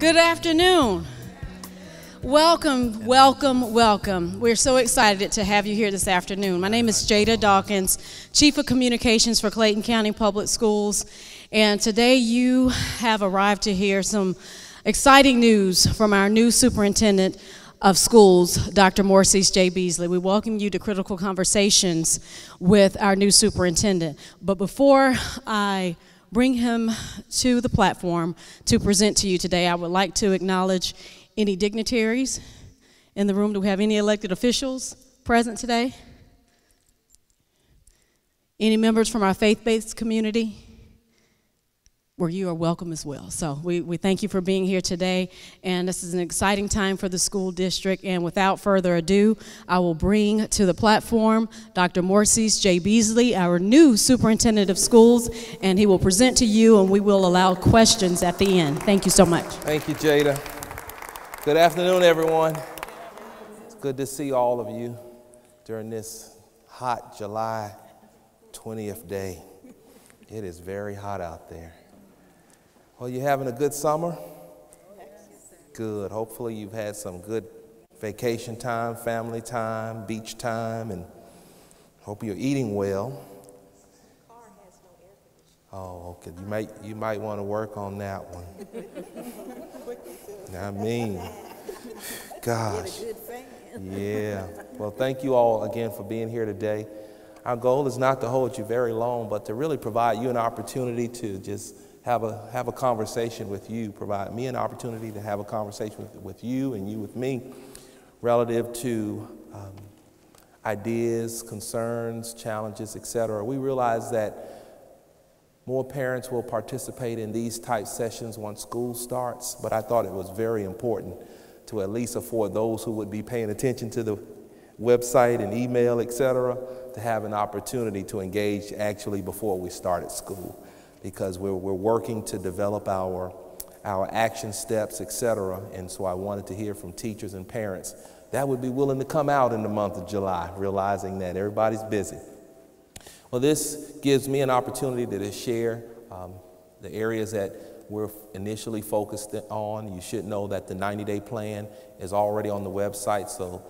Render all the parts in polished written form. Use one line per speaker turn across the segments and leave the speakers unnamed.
Good afternoon. Welcome, welcome, welcome. We're so excited to have you here this afternoon. My name is Jada Dawkins, Chief of Communications for Clayton County Public Schools, and today you have arrived to hear some exciting news from our new Superintendent of Schools, Dr. Morseys J. Beasley. We welcome you to Critical Conversations with our new superintendent. But before I bring him to the platform to present to you today, I would like to acknowledge any dignitaries in the room. Do we have any elected officials present today? Any members from our faith-based community? Where you are welcome as well. So we thank you for being here today, and this is an exciting time for the school district, and without further ado, I will bring to the platform Dr. Morseys J. Beasley, our new Superintendent of Schools, and he will present to you, and we will allow questions at the end. Thank you so much.
Thank you, Jada. Good afternoon, everyone. It's good to see all of you during this hot July 20th day. It is very hot out there. Well, you having a good summer? Good. Hopefully you've had some good vacation time, family time, beach time, and hope you're eating well. Oh, okay. You might want to work on that one. I mean, gosh. Yeah. Well, thank you all again for being here today. Our goal is not to hold you very long, but to really provide you an opportunity to just have a conversation with you, provide me an opportunity to have a conversation with you and you with me relative to ideas, concerns, challenges, etc. We realize that more parents will participate in these type sessions once school starts, but I thought it was very important to at least afford those who would be paying attention to the website and email, etc., to have an opportunity to engage actually before we started school, because we're working to develop our action steps, etc. And so I wanted to hear from teachers and parents that would be willing to come out in the month of July, realizing that everybody's busy. Well, this gives me an opportunity to share the areas that we're initially focused on. You should know that the 90-day plan is already on the website, so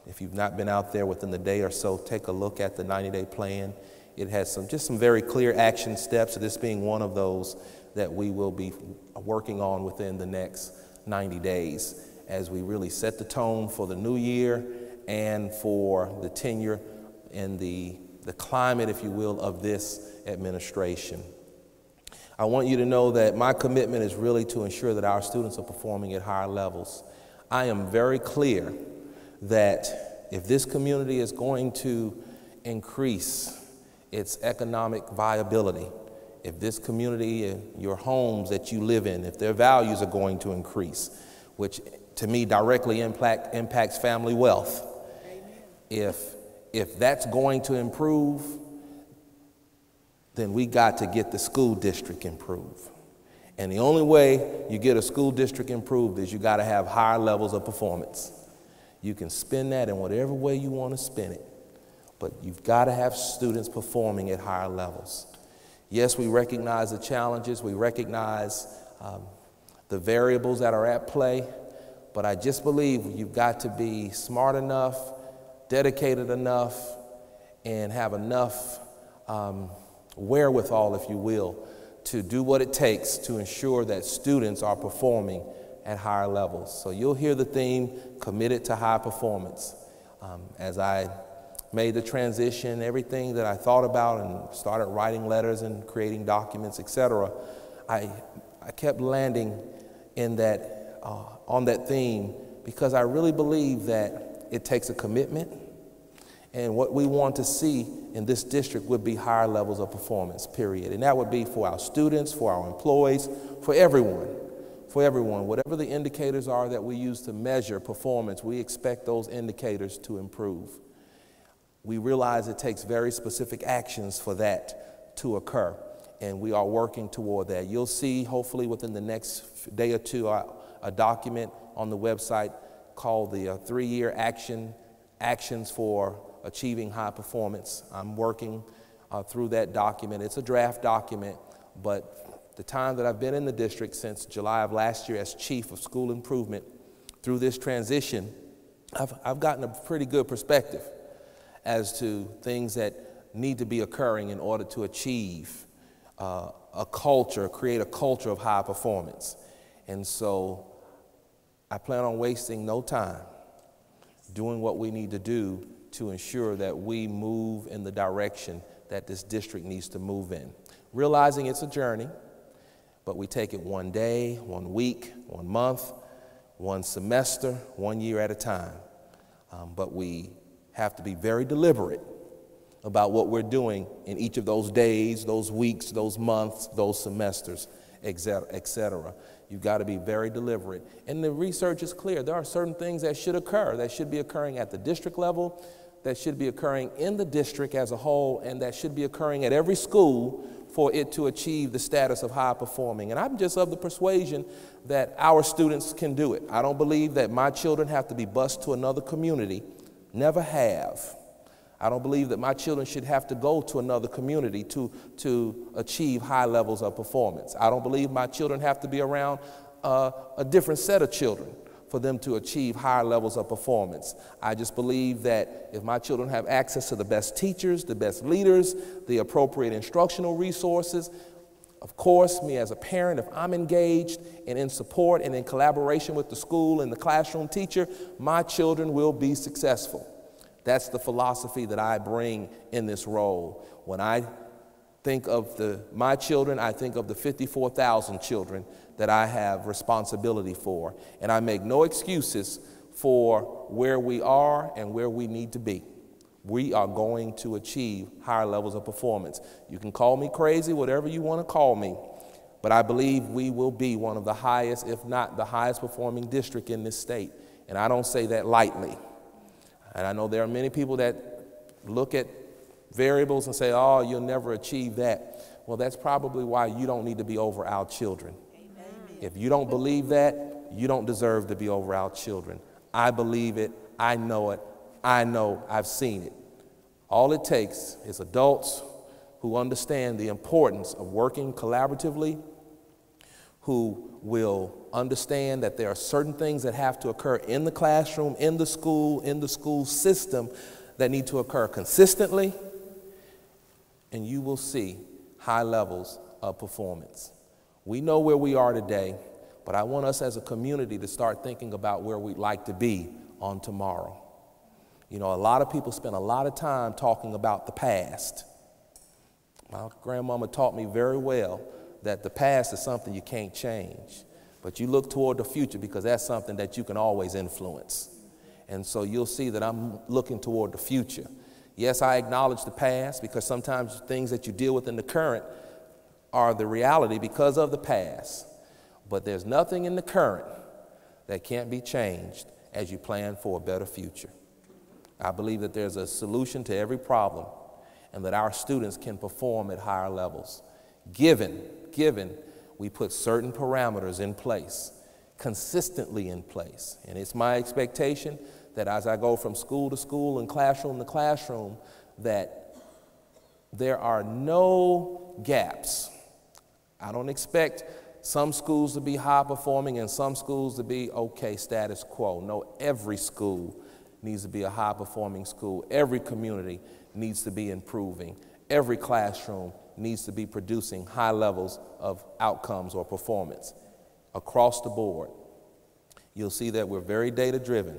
if you've not been out there within the day or so, take a look at the 90-day plan. It has just some very clear action steps, this being one of those that we will be working on within the next 90 days as we really set the tone for the new year and for the tenure and the climate, if you will, of this administration. I want you to know that my commitment is really to ensure that our students are performing at higher levels. I am very clear that if this community is going to increase its economic viability, if this community, your homes that you live in, if their values are going to increase, which to me directly impacts family wealth, if that's going to improve, then we got to get the school district improved. And the only way you get a school district improved is you got to have higher levels of performance. You can spend that in whatever way you want to spend it, but you've got to have students performing at higher levels. Yes, we recognize the challenges, we recognize the variables that are at play, but I just believe you've got to be smart enough, dedicated enough, and have enough wherewithal, if you will, to do what it takes to ensure that students are performing at higher levels. So you'll hear the theme, committed to high performance. As I made the transition, everything that I thought about and started writing letters and creating documents, etc., I kept landing in that, on that theme, because I really believe that it takes a commitment, and what we want to see in this district would be higher levels of performance, period. And that would be for our students, for our employees, for everyone. For everyone, whatever the indicators are that we use to measure performance, we expect those indicators to improve. We realize it takes very specific actions for that to occur, and we are working toward that. You'll see, hopefully within the next day or two, a document on the website called the 3-year actions for achieving high performance. I'm working through that document. It's a draft document, but the time that I've been in the district since July of last year as chief of school improvement, through this transition, I've gotten a pretty good perspective as to things that need to be occurring in order to achieve a culture, create a culture of high performance. And so I plan on wasting no time doing what we need to do to ensure that we move in the direction that this district needs to move in. Realizing it's a journey, but we take it one day, 1 week, 1 month, 1 semester, 1 year at a time. But we have to be very deliberate about what we're doing in each of those days, those weeks, those months, those semesters, et cetera. You've got to be very deliberate. And the research is clear. There are certain things that should occur, that should be occurring at the district level, that should be occurring in the district as a whole, and that should be occurring at every school for it to achieve the status of high performing. And I'm just of the persuasion that our students can do it. I don't believe that my children have to be bused to another community. Never have. I don't believe that my children should have to go to another community to achieve high levels of performance. I don't believe my children have to be around a different set of children for them to achieve higher levels of performance. I just believe that if my children have access to the best teachers, the best leaders, the appropriate instructional resources, of course, me as a parent, if I'm engaged and in support and in collaboration with the school and the classroom teacher, my children will be successful. That's the philosophy that I bring in this role. When I think of my children, I think of the 54,000 children that I have responsibility for. And I make no excuses for where we are and where we need to be. We are going to achieve higher levels of performance. You can call me crazy, whatever you want to call me, but I believe we will be one of the highest, if not the highest performing district in this state. And I don't say that lightly. And I know there are many people that look at variables and say, oh, you'll never achieve that. Well, that's probably why you don't need to be over our children. Amen. If you don't believe that, you don't deserve to be over our children. I believe it. I know it. I know I've seen it. All it takes is adults who understand the importance of working collaboratively, who will understand that there are certain things that have to occur in the classroom, in the school system that need to occur consistently, and you will see high levels of performance. We know where we are today, but I want us as a community to start thinking about where we'd like to be on tomorrow. You know, a lot of people spend a lot of time talking about the past. My grandmama taught me very well that the past is something you can't change, but you look toward the future because that's something that you can always influence. And so you'll see that I'm looking toward the future. Yes, I acknowledge the past because sometimes things that you deal with in the current are the reality because of the past. But there's nothing in the current that can't be changed as you plan for a better future. I believe that there's a solution to every problem and that our students can perform at higher levels, given we put certain parameters in place, consistently in place. And it's my expectation that as I go from school to school and classroom to classroom, that there are no gaps. I don't expect some schools to be high performing and some schools to be okay, status quo. No, every school needs to be a high performing school. Every community needs to be improving. Every classroom needs to be producing high levels of outcomes or performance across the board. You'll see that we're very data driven.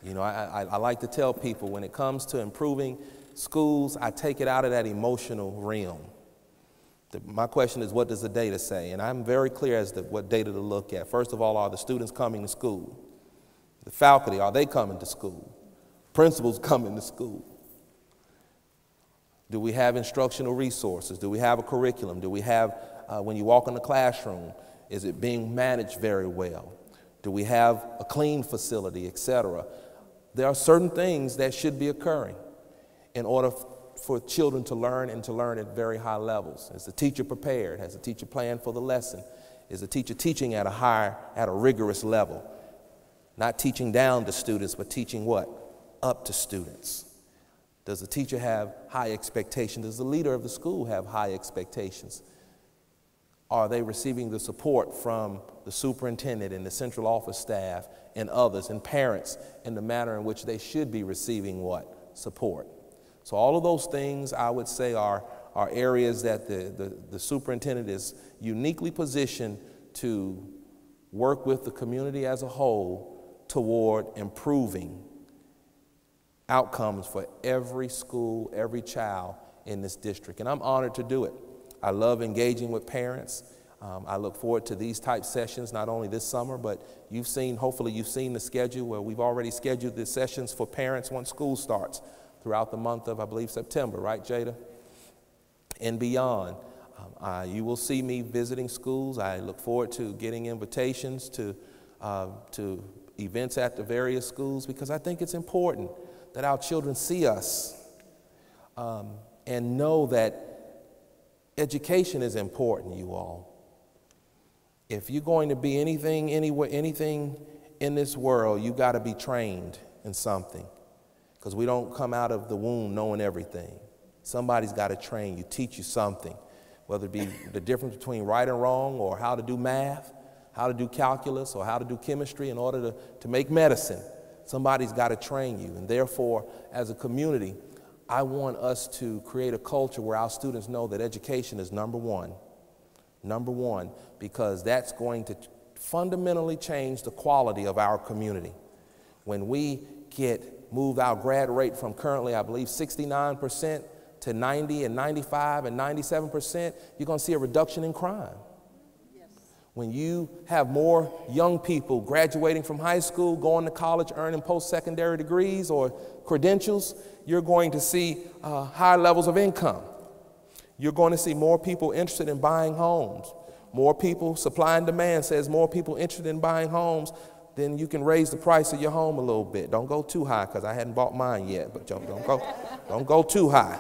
You know, I like to tell people when it comes to improving schools, I take it out of that emotional realm. My question is, what does the data say? And I'm very clear as to what data to look at. First of all, are the students coming to school? The faculty, are they coming to school? Principals coming to school? Do we have instructional resources? Do we have a curriculum? Do we have, when you walk in the classroom, is it being managed very well? Do we have a clean facility, et cetera? There are certain things that should be occurring in order for children to learn and to learn at very high levels. Is the teacher prepared? Has the teacher planned for the lesson? Is the teacher teaching at a rigorous level? Not teaching down to students, but teaching what? Up to students. Does the teacher have high expectations? Does the leader of the school have high expectations? Are they receiving the support from the superintendent and the central office staff and others and parents in the manner in which they should be receiving what? Support. So all of those things I would say are areas that the superintendent is uniquely positioned to work with the community as a whole toward improving outcomes for every school, every child in this district. And I'm honored to do it. I love engaging with parents. I look forward to these type sessions, not only this summer, but hopefully you've seen the schedule where we've already scheduled the sessions for parents once school starts throughout the month of, I believe, September, right, Jada? And beyond. You will see me visiting schools. I look forward to getting invitations to events at the various schools, because I think it's important that our children see us and know that education is important, you all. If you're going to be anything, anywhere, anything in this world, you got to be trained in something, because we don't come out of the womb knowing everything. Somebody's got to train you, teach you something, whether it be the difference between right and wrong, or how to do math, how to do calculus, or how to do chemistry in order to make medicine. Somebody's got to train you. And therefore, as a community, I want us to create a culture where our students know that education is number one, because that's going to fundamentally change the quality of our community. When we move our grad rate from currently, I believe, 69% to 90 and 95 and 97%, you're going to see a reduction in crime. Yes. When you have more young people graduating from high school, going to college, earning post-secondary degrees or credentials, you're going to see higher levels of income. You're going to see more people interested in buying homes. More people, supply and demand says more people interested in buying homes, then you can raise the price of your home a little bit. Don't go too high, because I hadn't bought mine yet, but don't go too high.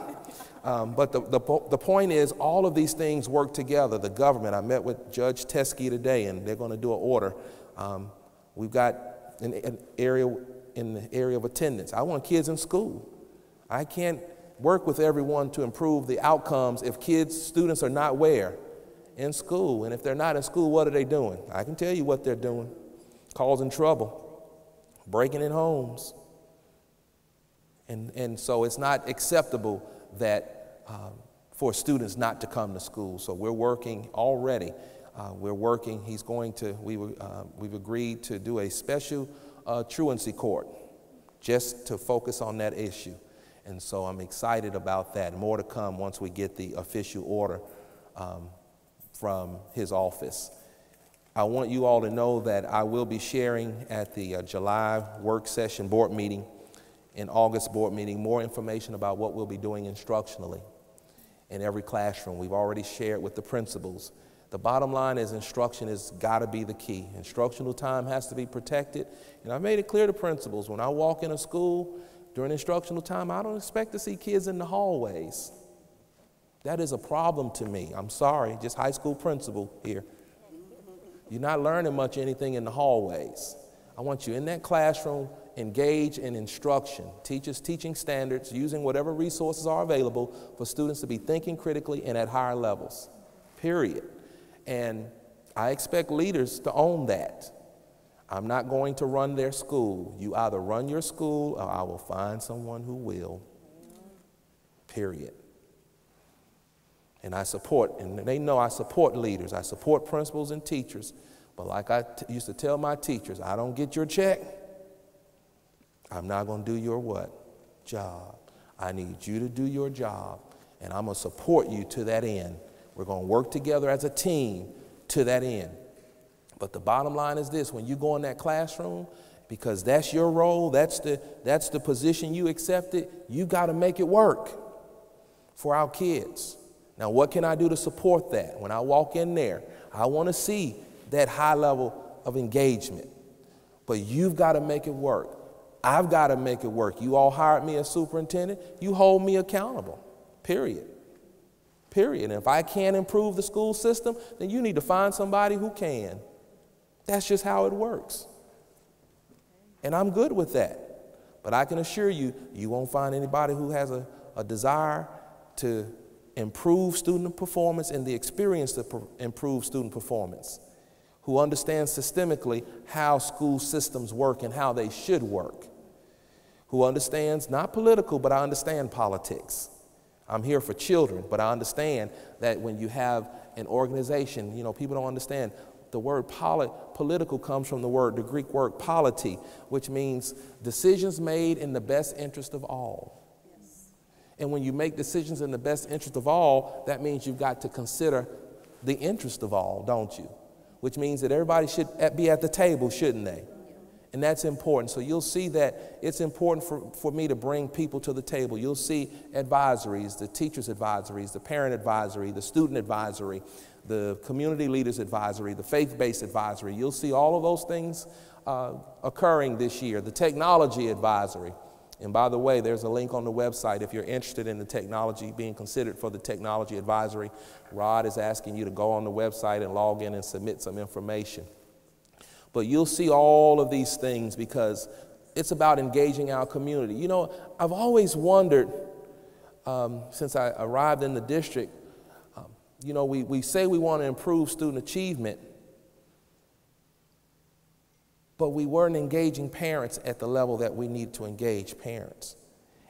But the point is, all of these things work together. The government, I met with Judge Teskey today, and they're going to do an order. We've got an area in the area of attendance. I want kids in school. I can't work with everyone to improve the outcomes if students are not where? In school. And if they're not in school, what are they doing? I can tell you what they're doing. Causing trouble, breaking in homes. And so it's not acceptable that for students not to come to school. So we're working already. We've agreed to do a special truancy court just to focus on that issue. And so I'm excited about that. More to come once we get the official order from his office. I want you all to know that I will be sharing at the July work session board meeting and August board meeting more information about what we'll be doing instructionally in every classroom. We've already shared with the principals. The bottom line is instruction has got to be the key. Instructional time has to be protected. And I made it clear to principals, when I walk in a school during instructional time, I don't expect to see kids in the hallways. That is a problem to me. I'm sorry, just high school principal here. You're not learning much anything in the hallways. I want you in that classroom, engaged in instruction, teachers teaching standards, using whatever resources are available for students to be thinking critically and at higher levels, period. And I expect leaders to own that. I'm not going to run their school. You either run your school or I will find someone who will, period. And I support, and they know I support leaders. I support principals and teachers. But like I used to tell my teachers, I don't get your check, I'm not going to do your what? Job. I need you to do your job, and I'm going to support you to that end. We're going to work together as a team to that end. But the bottom line is this: when you go in that classroom, because that's your role, that's the position you accepted, you got to make it work for our kids. Now, what can I do to support that? When I walk in there, I want to see that high level of engagement. But you've got to make it work. I've got to make it work. You all hired me as superintendent. You hold me accountable, period. Period. And if I can't improve the school system, then you need to find somebody who can. That's just how it works. And I'm good with that. But I can assure you, you won't find anybody who has a desire to improve student performance and the experience to improve student performance, who understands systemically how school systems work and how they should work, who understands not political, but I understand politics. I'm here for children, but I understand that when you have an organization, you know, people don't understand the word political comes from the Greek word polity, which means decisions made in the best interest of all. Yes. And when you make decisions in the best interest of all, that means you've got to consider the interest of all, don't you? Which means that everybody should be at the table, shouldn't they? And that's important. So you'll see that it's important for me to bring people to the table. You'll see advisories, the teacher's advisories, the parent advisory, the student advisory, the community leaders advisory, the faith-based advisory. You'll see all of those things occurring this year. The technology advisory. And by the way, there's a link on the website if you're interested in the technology, being considered for the technology advisory. Rod is asking you to go on the website and log in and submit some information. But you'll see all of these things because it's about engaging our community. You know, I've always wondered, since I arrived in the district, you know, we say we want to improve student achievement, but we weren't engaging parents at the level that we need to engage parents.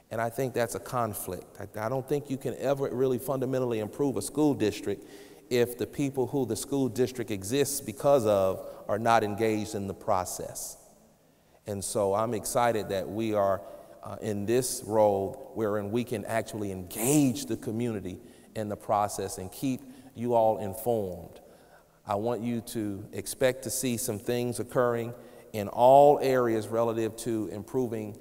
And I think that's a conflict. I don't think you can ever really fundamentally improve a school district if the people who the school district exists because of are not engaged in the process. And so I'm excited that we are in this role wherein we can actually engage the community in the process and keep you all informed. I want you to expect to see some things occurring in all areas relative to improving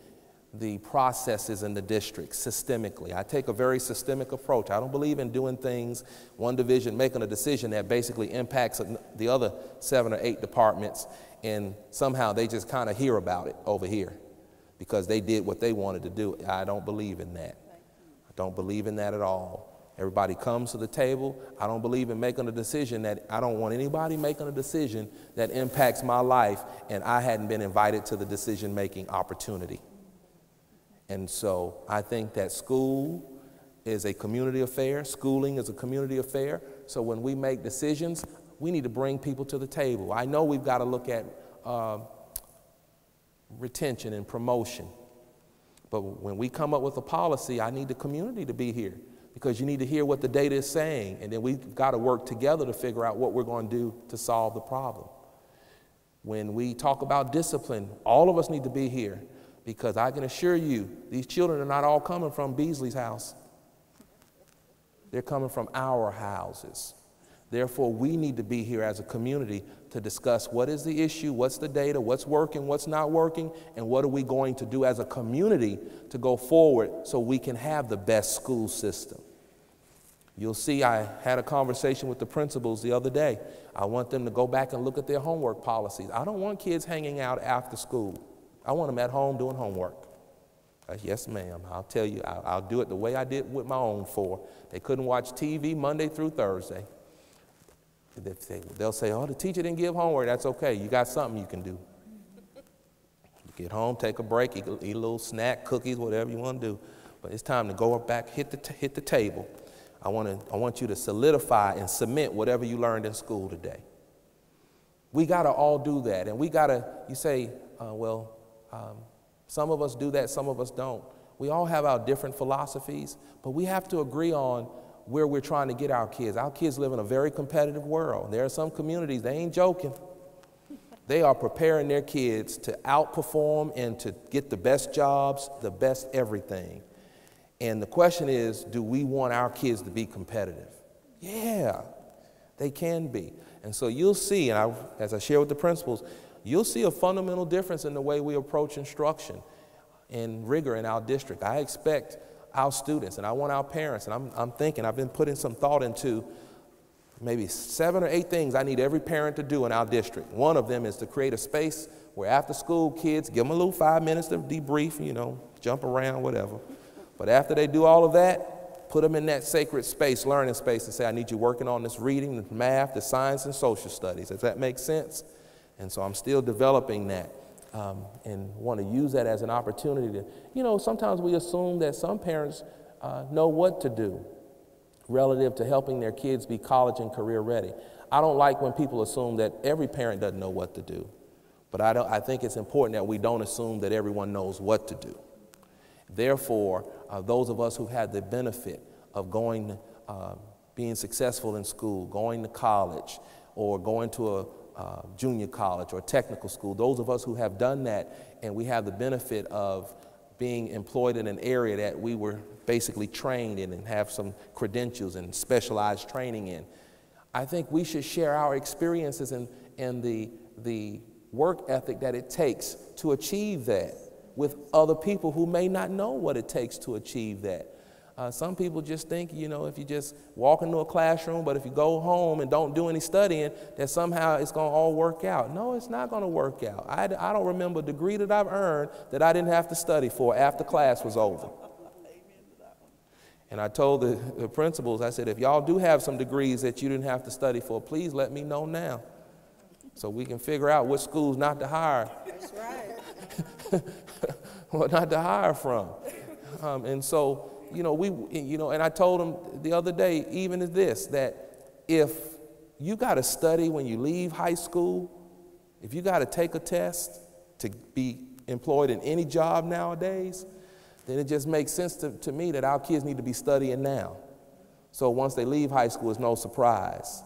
the processes in the district systemically. I take a very systemic approach. I don't believe in doing things, one division making a decision that basically impacts the other 7 or 8 departments, and somehow they just kind of hear about it over here because they did what they wanted to do. I don't believe in that. I don't believe in that at all. Everybody comes to the table. I don't believe in making a decision I don't want anybody making a decision that impacts my life and I hadn't been invited to the decision-making opportunity. And so I think that school is a community affair. Schooling is a community affair. So when we make decisions, we need to bring people to the table. I know we've got to look at retention and promotion. But when we come up with a policy, I need the community to be here because you need to hear what the data is saying. And then we've got to work together to figure out what we're going to do to solve the problem. When we talk about discipline, all of us need to be here. Because I can assure you, these children are not all coming from Beasley's house. They're coming from our houses. Therefore, we need to be here as a community to discuss what is the issue, what's the data, what's working, what's not working, and what are we going to do as a community to go forward so we can have the best school system. You'll see I had a conversation with the principals the other day. I want them to go back and look at their homework policies. I don't want kids hanging out after school. I want them at home doing homework. Yes, ma'am. I'll tell you, I'll do it the way I did with my own 4. They couldn't watch TV Monday through Thursday. They'll say, oh, the teacher didn't give homework. That's okay. You got something you can do. You get home, take a break, eat a little snack, cookies, whatever you want to do. But it's time to go back, hit the table. I want you to solidify and cement whatever you learned in school today. We got to all do that. And we got to, you say, some of us do that, some of us don't. We all have our different philosophies, but we have to agree on where we're trying to get our kids. Our kids live in a very competitive world. There are some communities, they ain't joking. They are preparing their kids to outperform and to get the best jobs, the best everything. And the question is, do we want our kids to be competitive? Yeah, they can be. And so you'll see, and as I share with the principals, you'll see a fundamental difference in the way we approach instruction and rigor in our district. I expect our students, and I want our parents, and I'm thinking, I've been putting some thought into maybe 7 or 8 things I need every parent to do in our district. One of them is to create a space where after school kids, give them a little 5 minutes to debrief, you know, jump around, whatever. But after they do all of that, put them in that sacred space, learning space, and say, I need you working on this reading, the math, the science, and social studies. Does that make sense? And so I'm still developing that and want to use that as an opportunity to, you know, sometimes we assume that some parents know what to do. relative to helping their kids be college and career ready. I don't like when people assume that every parent doesn't know what to do, but I think it's important that we don't assume that everyone knows what to do. Therefore, those of us who've had the benefit of being successful in school, going to college, or going to a junior college or technical school, those of us who have done that and we have the benefit of being employed in an area that we were basically trained in and have some credentials and specialized training in, I think we should share our experiences and the work ethic that it takes to achieve that with other people who may not know what it takes to achieve that. Some people just think, you know, if you just walk into a classroom, but if you go home and don't do any studying, that somehow it's going to all work out. No, it's not going to work out. I don't remember a degree that I've earned that I didn't have to study for after class was over. And I told the principals, I said, if y'all do have some degrees that you didn't have to study for, please let me know now so we can figure out what schools not to hire.
That's right.
What not to hire from. And so, and I told them the other day, even as this, that if you got to study when you leave high school, if you got to take a test to be employed in any job nowadays, then it just makes sense to me that our kids need to be studying now. So once they leave high school, it's no surprise.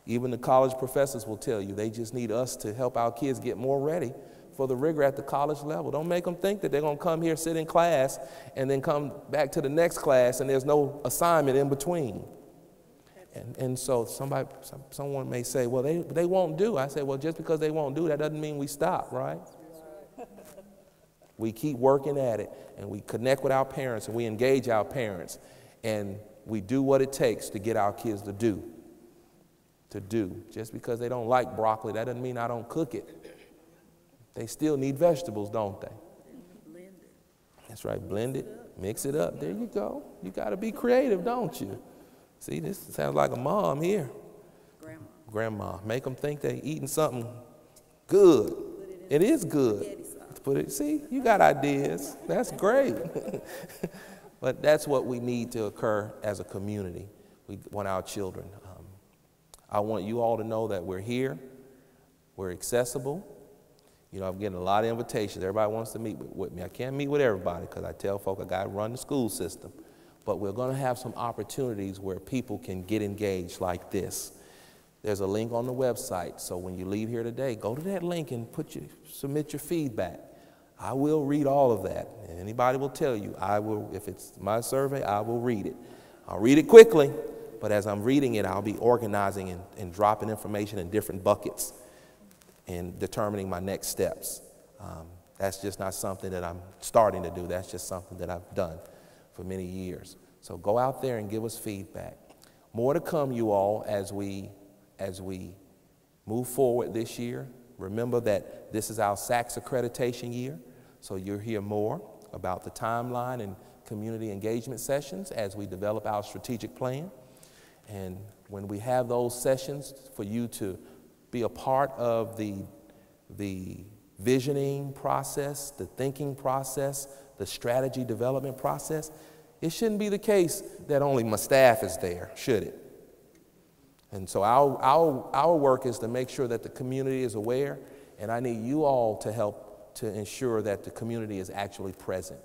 Even the college professors will tell you they just need us to help our kids get more ready for the rigor at the college level. Don't make them think that they're going to come here, sit in class, and then come back to the next class and there's no assignment in between. And so someone may say, well, they won't do. I say, well, just because they won't do, that doesn't mean we stop, right? We keep working at it, and we connect with our parents, and we engage our parents, and we do what it takes to get our kids to do. Just because they don't like broccoli, that doesn't mean I don't cook it. They still need vegetables, don't they?
Blend it.
That's right, blend it, mix it up. There you go. You got to be creative, don't you? See, this sounds like a mom here. Grandma. Make them think they're eating something good. It is good. See, you got ideas. That's great. But that's what we need to occur as a community. We want our children. I want you all to know that we're here. We're accessible. You know, I'm getting a lot of invitations. Everybody wants to meet with me. I can't meet with everybody because I tell folk I got to run the school system. But we're going to have some opportunities where people can get engaged like this. There's a link on the website. So when you leave here today, go to that link and submit your feedback. I will read all of that. And anybody will tell you, I will, if it's my survey, I will read it. I'll read it quickly, but as I'm reading it, I'll be organizing and dropping information in different buckets and determining my next steps. That's just not something that I'm starting to do. That's just something that I've done for many years. So go out there and give us feedback. More to come, you all, as we move forward this year. Remember that this is our SACS accreditation year, so you'll hear more about the timeline and community engagement sessions as we develop our strategic plan. And when we have those sessions for you to be a part of the visioning process, the thinking process, the strategy development process, it shouldn't be the case that only my staff is there, should it? And so our work is to make sure that the community is aware, and I need you all to help to ensure that the community is actually present.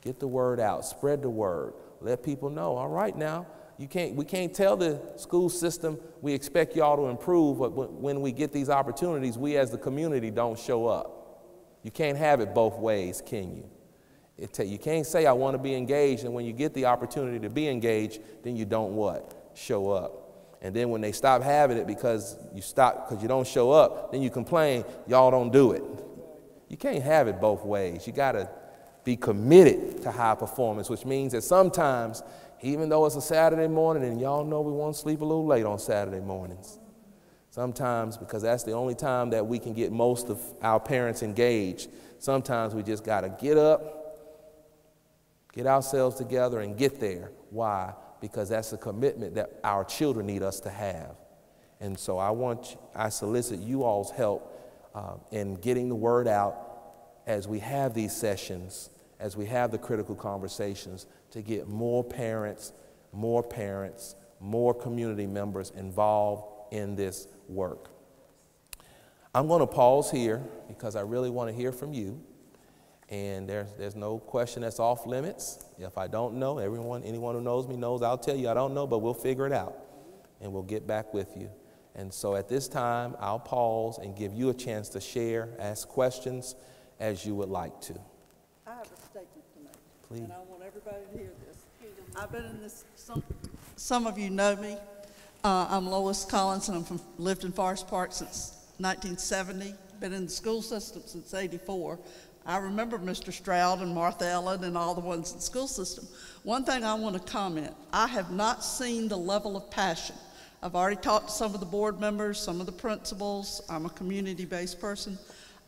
Get the word out, spread the word, let people know, all right now, we can't tell the school system we expect y'all to improve, but when we get these opportunities, we as the community don't show up. You can't have it both ways, can you? You can't say I want to be engaged, and when you get the opportunity to be engaged, then you don't what? Show up. And then when they stop having it because you don't show up, then you complain, y'all don't do it. You can't have it both ways. You got to be committed to high performance, which means that sometimes, even though it's a Saturday morning, and y'all know we want to sleep a little late on Saturday mornings, sometimes, because that's the only time that we can get most of our parents engaged, sometimes we just got to get up, get ourselves together, and get there. Why? Because that's a commitment that our children need us to have. And so I solicit you all's help in getting the word out as we have these sessions, as we have the critical conversations, to get more parents, more community members involved in this work. I'm going to pause here because I really want to hear from you. And there's no question that's off limits. If I don't know, anyone who knows me knows I'll tell you I don't know, but we'll figure it out and we'll get back with you. And so at this time, I'll pause and give you a chance to share, ask questions as you would like to.
I have a statement to make.
Please.
And I want everybody to hear this. I've been in this, some of you know me. I'm Lois Collins, and lived in Forest Park since 1970. Been in the school system since '84. I remember Mr. Stroud and Martha Ellen and all the ones in the school system. One thing I want to comment, I have not seen the level of passion. I've already talked to some of the board members, some of the principals. I'm a community-based person.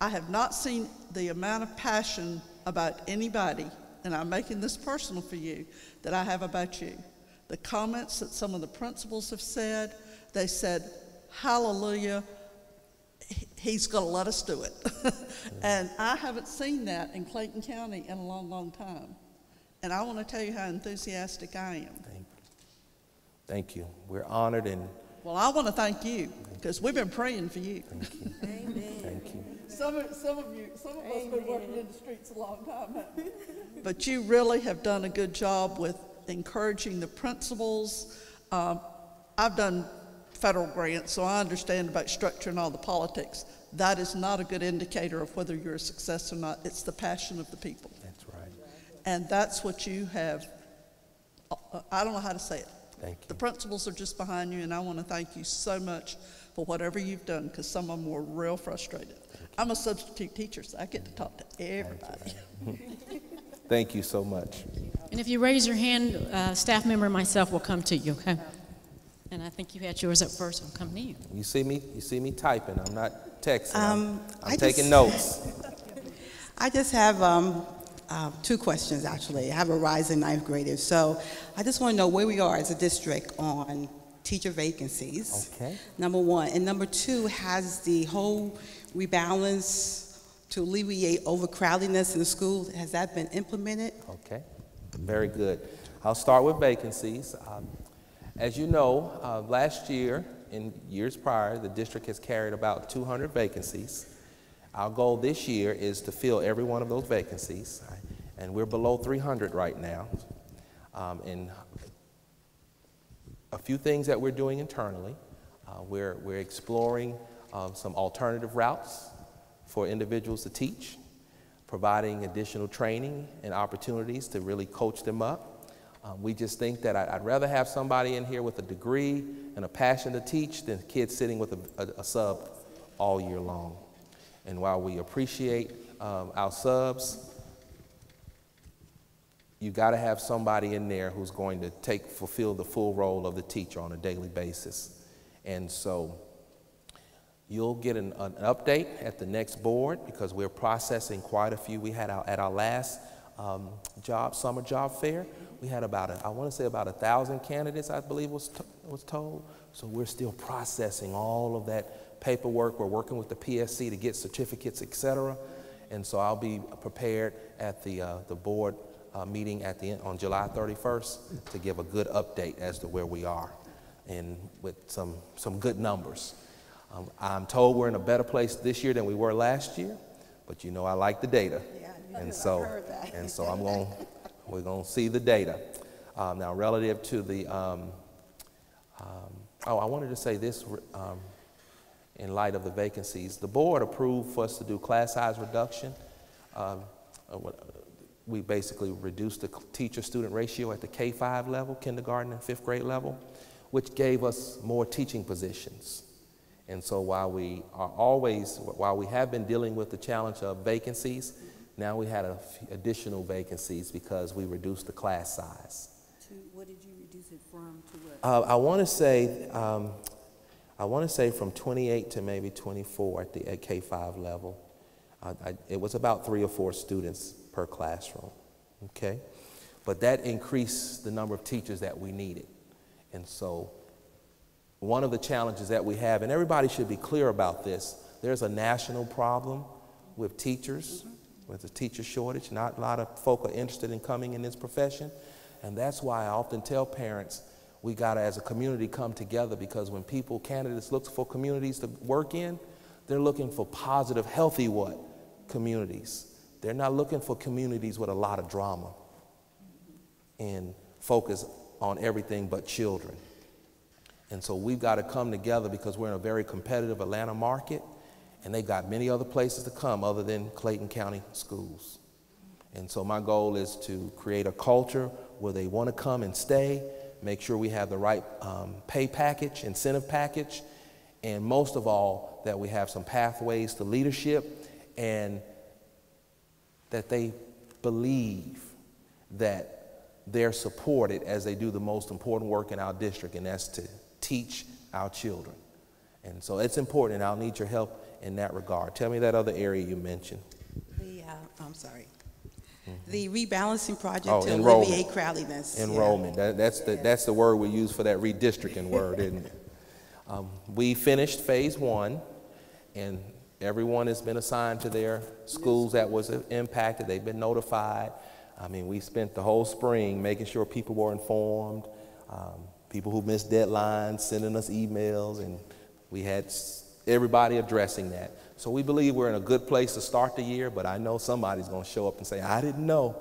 I have not seen the amount of passion about anybody, and I'm making this personal for you, that I have about you. The comments that some of the principals have said, they said, hallelujah, he's going to let us do it. And I haven't seen that in Clayton County in a long, long time. And I want to tell you how enthusiastic I am.
Thank you. We're honored and...
Well, I want to thank you, because we've been praying for you.
Thank you.
Amen.
Thank you.
Some of us have been working in the streets a long time, haven't we? But you really have done a good job with encouraging the principals. I've done federal grants, so I understand about structure and all the politics. That is not a good indicator of whether you're a success or not. It's the passion of the people.
That's right.
And that's what you have. I don't know how to say it.
Thank you.
The principals are just behind you, and I want to thank you so much for whatever you've done, because some of them were real frustrated. I'm a substitute teacher, so I get to talk to everybody.
Thank you so much.
And if you raise your hand, staff member and myself will come to you, okay? And I think you had yours up first. I'll come to you.
You see me typing. I'm not texting. I'm taking
just,
notes.
I just have two questions, actually. I have a rising ninth grader. So I just want to know where we are as a district on teacher vacancies.
Okay.
Number one. And number two, has the whole rebalance to alleviate overcrowdedness in the school, has that been implemented?
Okay. Very good. I'll start with vacancies. As you know, last year and years prior, the district has carried about 200 vacancies. Our goal this year is to fill every one of those vacancies, and we're below 300 right now. And a few things that we're doing internally, we're exploring some alternative routes for individuals to teach, providing additional training and opportunities to really coach them up. We just think that I'd rather have somebody in here with a degree and a passion to teach than kids sitting with a sub all year long. And while we appreciate our subs, you got to have somebody in there who's going to fulfill the full role of the teacher on a daily basis. And so you'll get an update at the next board, because we're processing quite a few. We had at our last summer job fair, we had I want to say about 1,000 candidates, I believe was told. So we're still processing all of that paperwork. We're working with the PSC to get certificates, et cetera. And so I'll be prepared at the board meeting on July 31st to give a good update as to where we are, and with some good numbers. I'm told we're in a better place this year than we were last year, but you know I like the data.
Yeah,
and so we're going to see the data. Now, relative to the, I wanted to say this in light of the vacancies. The board approved for us to do class size reduction. We basically reduced the teacher-student ratio at the K-5 level, kindergarten and 5th grade level, which gave us more teaching positions. And so while we have been dealing with the challenge of vacancies, now we had additional vacancies because we reduced the class size.
What did you reduce it from to what?
I want to say from 28 to maybe 24 at K-5 level. It was about 3 or 4 students per classroom. Okay, but that increased the number of teachers that we needed. And so one of the challenges that we have, and everybody should be clear about this, there's a national problem with teachers. With the teacher shortage. Not a lot of folk are interested in coming in this profession, and that's why I often tell parents, we got to, as a community, come together, because when candidates look for communities to work in, they're looking for positive, healthy communities. They're not looking for communities with a lot of drama and focus on everything but children. And so we've got to come together, because we're in a very competitive Atlanta market, and they got many other places to come other than Clayton County schools. And so my goal is to create a culture where they want to come and stay, make sure we have the right pay package, incentive package, and most of all, that we have some pathways to leadership, and that they believe that they're supported as they do the most important work in our district, and that's to teach our children. And so it's important, and I'll need your help in that regard. Tell me that other area you mentioned.
The rebalancing project to
enrollment.
alleviate crowdedness.
Enrollment.
Yeah.
That's the word we use for that redistricting word, isn't it? We finished phase 1, and everyone has been assigned to their schools that was impacted. They've been notified. I mean, we spent the whole spring making sure people were informed, people who missed deadlines sending us emails, and we had everybody addressing that. So we believe we're in a good place to start the year, but I know somebody's going to show up and say, I didn't know.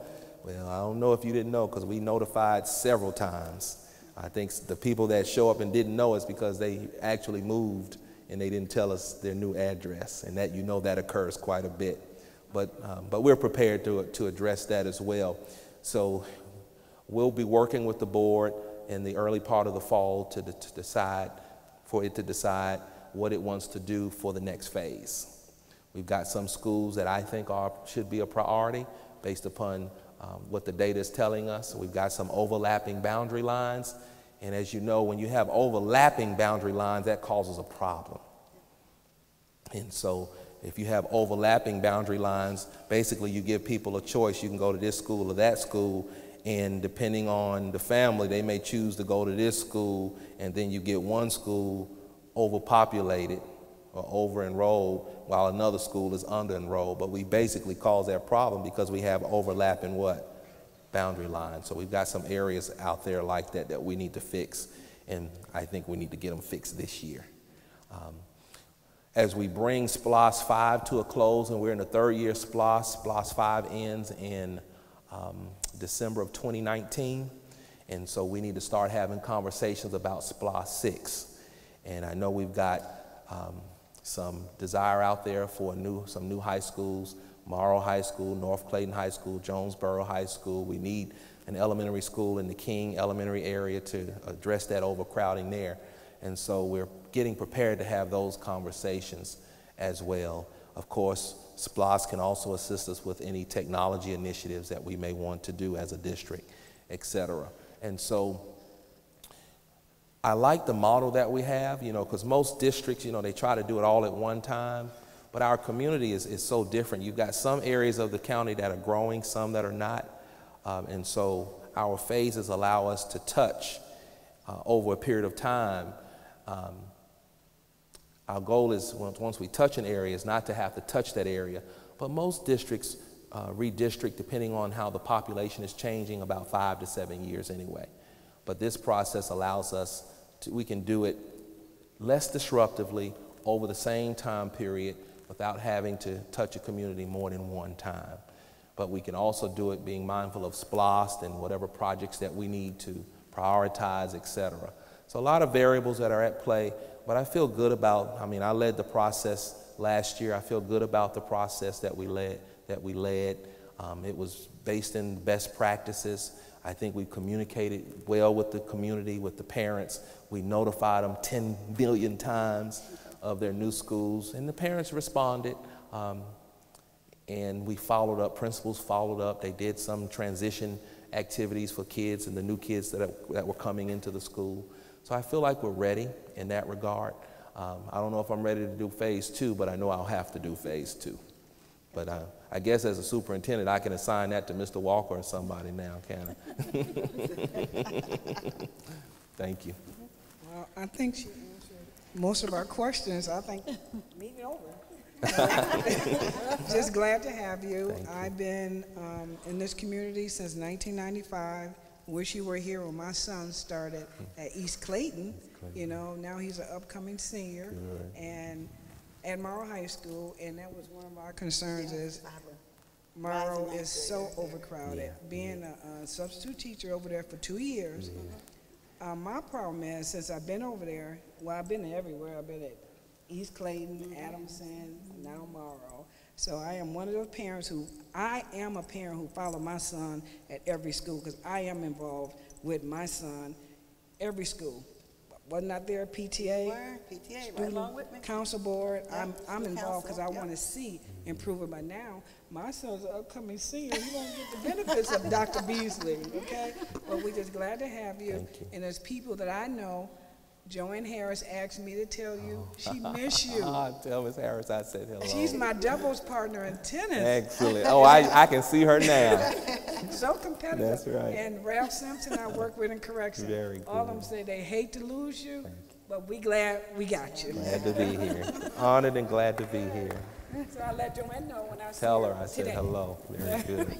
Well, I don't know if you didn't know, because we notified several times. I think the people that show up and didn't know is because they actually moved and they didn't tell us their new address, and that, that occurs quite a bit. But we're prepared to address that as well. So we'll be working with the board in the early part of the fall to decide what it wants to do for the next phase. We've got some schools that I think should be a priority based upon what the data is telling us. We've got some overlapping boundary lines, and as you know, when you have overlapping boundary lines, that causes a problem. And so if you have overlapping boundary lines, basically you give people a choice. You can go to this school or that school, and depending on the family, they may choose to go to this school, and then you get one school overpopulated or over-enrolled while another school is under-enrolled. But we basically cause that problem because we have overlapping boundary lines. So we've got some areas out there like that we need to fix, and I think we need to get them fixed this year. As we bring SPLOS 5 to a close, and we're in the third year SPLOS 5 ends in December of 2019, and so we need to start having conversations about SPLOS 6. And I know we've got some desire out there for some new high schools, Morrow High School, North Clayton High School, Jonesboro High School. We need an elementary school in the King Elementary area to address that overcrowding there. And so we're getting prepared to have those conversations as well. Of course, SPLOS can also assist us with any technology initiatives that we may want to do as a district, et cetera. And so I like the model that we have, because most districts, they try to do it all at one time, but our community is so different. You've got some areas of the county that are growing, some that are not, and so our phases allow us to touch over a period of time. Our goal is, once we touch an area, is not to have to touch that area, but most districts redistrict depending on how the population is changing about 5 to 7 years anyway. But this process allows us we can do it less disruptively over the same time period without having to touch a community more than one time. But we can also do it being mindful of SPLOS and whatever projects that we need to prioritize, et cetera. So a lot of variables that are at play, but I feel good about, I led the process last year. I feel good about the process that we led. It was based in best practices. I think we communicated well with the community, with the parents. We notified them 10 billion times of their new schools, and the parents responded, and we followed up, principals followed up. They did some transition activities for kids and the new kids that were coming into the school. So I feel like we're ready in that regard. I don't know if I'm ready to do phase 2, but I know I'll have to do phase 2. But I guess as a superintendent, I can assign that to Mr. Walker or somebody now, can I? Thank you.
Well, I think she answered most of our questions. I think meeting over. Just glad to have you. I've been in this community since 1995. wish you were here when my son started at East Clayton. You know, now he's an upcoming senior.
Good.
And at Morrow High School, and that was one of our concerns is Morrow is so overcrowded. Being a substitute teacher over there for 2 years, my problem is, since I've been over there, well, I've been everywhere. I've been at East Clayton, Adamson, now Morrow. So I am one of those parents I am a parent who follow my son at every school, because I am involved with my son every school. Wasn't I there at PTA?
PTA, right along with me.
Council board.
Yeah,
I'm involved because I
yeah.
want to see improvement. But now, my son's an upcoming senior. He won't get the benefits of Dr. Beasley, okay? But we're just glad to have you.
Thank you.
And there's people that I know. Joanne Harris asked me to tell you she miss you.
Tell Ms. Harris I said hello.
She's my doubles partner in tennis.
Excellent. Oh, I can see her now.
So competitive.
That's right.
And Ralph Simpson I work with in correction.
Very good.
All of them say they hate to lose you, but we glad we got you.
Glad to be here. Honored and glad to be here.
So I'll let Joanne know when I see
Tell her
her
I said
today.
hello. Very good.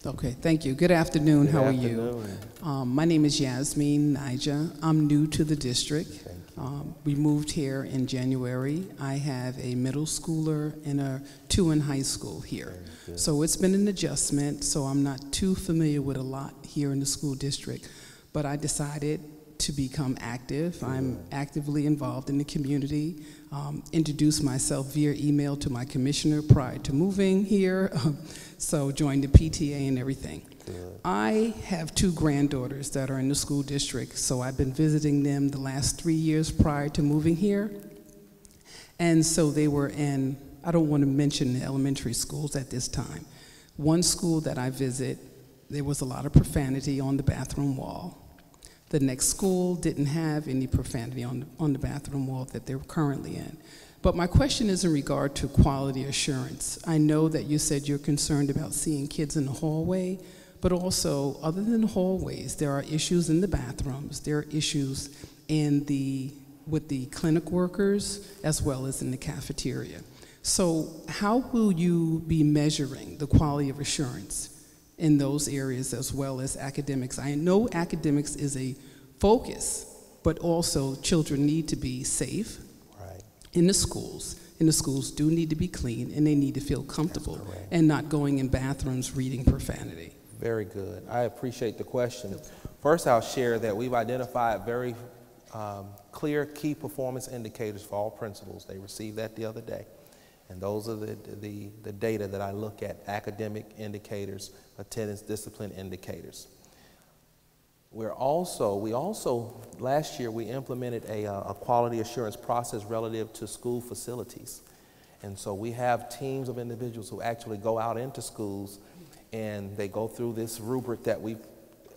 Okay, thank you. Good afternoon.
Good
How
afternoon.
are you? My name is Yasmin Nija. I'm new to the district.
Thank
We moved here in January. I have a middle schooler and two in high school here. So it's been an adjustment, so I'm not too familiar with a lot here in the school district. But I decided to become active. I'm actively involved in the community. Introduced myself via email to my commissioner prior to moving here. So joined the PTA and everything. I have two granddaughters that are in the school district, so I've been visiting them the last 3 years prior to moving here. And so they were in, I don't want to mention the elementary schools at this time. One school that I visit, there was a lot of profanity on the bathroom wall. The next school didn't have any profanity on the bathroom wall that they're currently in. But my question is in regard to quality assurance. I know that you said you're concerned about seeing kids in the hallway, but also, other than the hallways, there are issues in the bathrooms, there are issues with the clinic workers, as well as in the cafeteria. So how will you be measuring the quality of assurance in those areas as well as academics? I know academics is a focus, but also children need to be safe in the schools. And the schools do need to be clean, and they need to feel comfortable and not going in bathrooms reading profanity.
Very good. I appreciate the question. First, I'll share that we've identified very clear key performance indicators for all principals. They received that the other day. And those are the data that I look at: academic indicators, attendance, discipline indicators. We also, last year, we implemented a quality assurance process relative to school facilities. And so we have teams of individuals who actually go out into schools, and they go through this rubric that we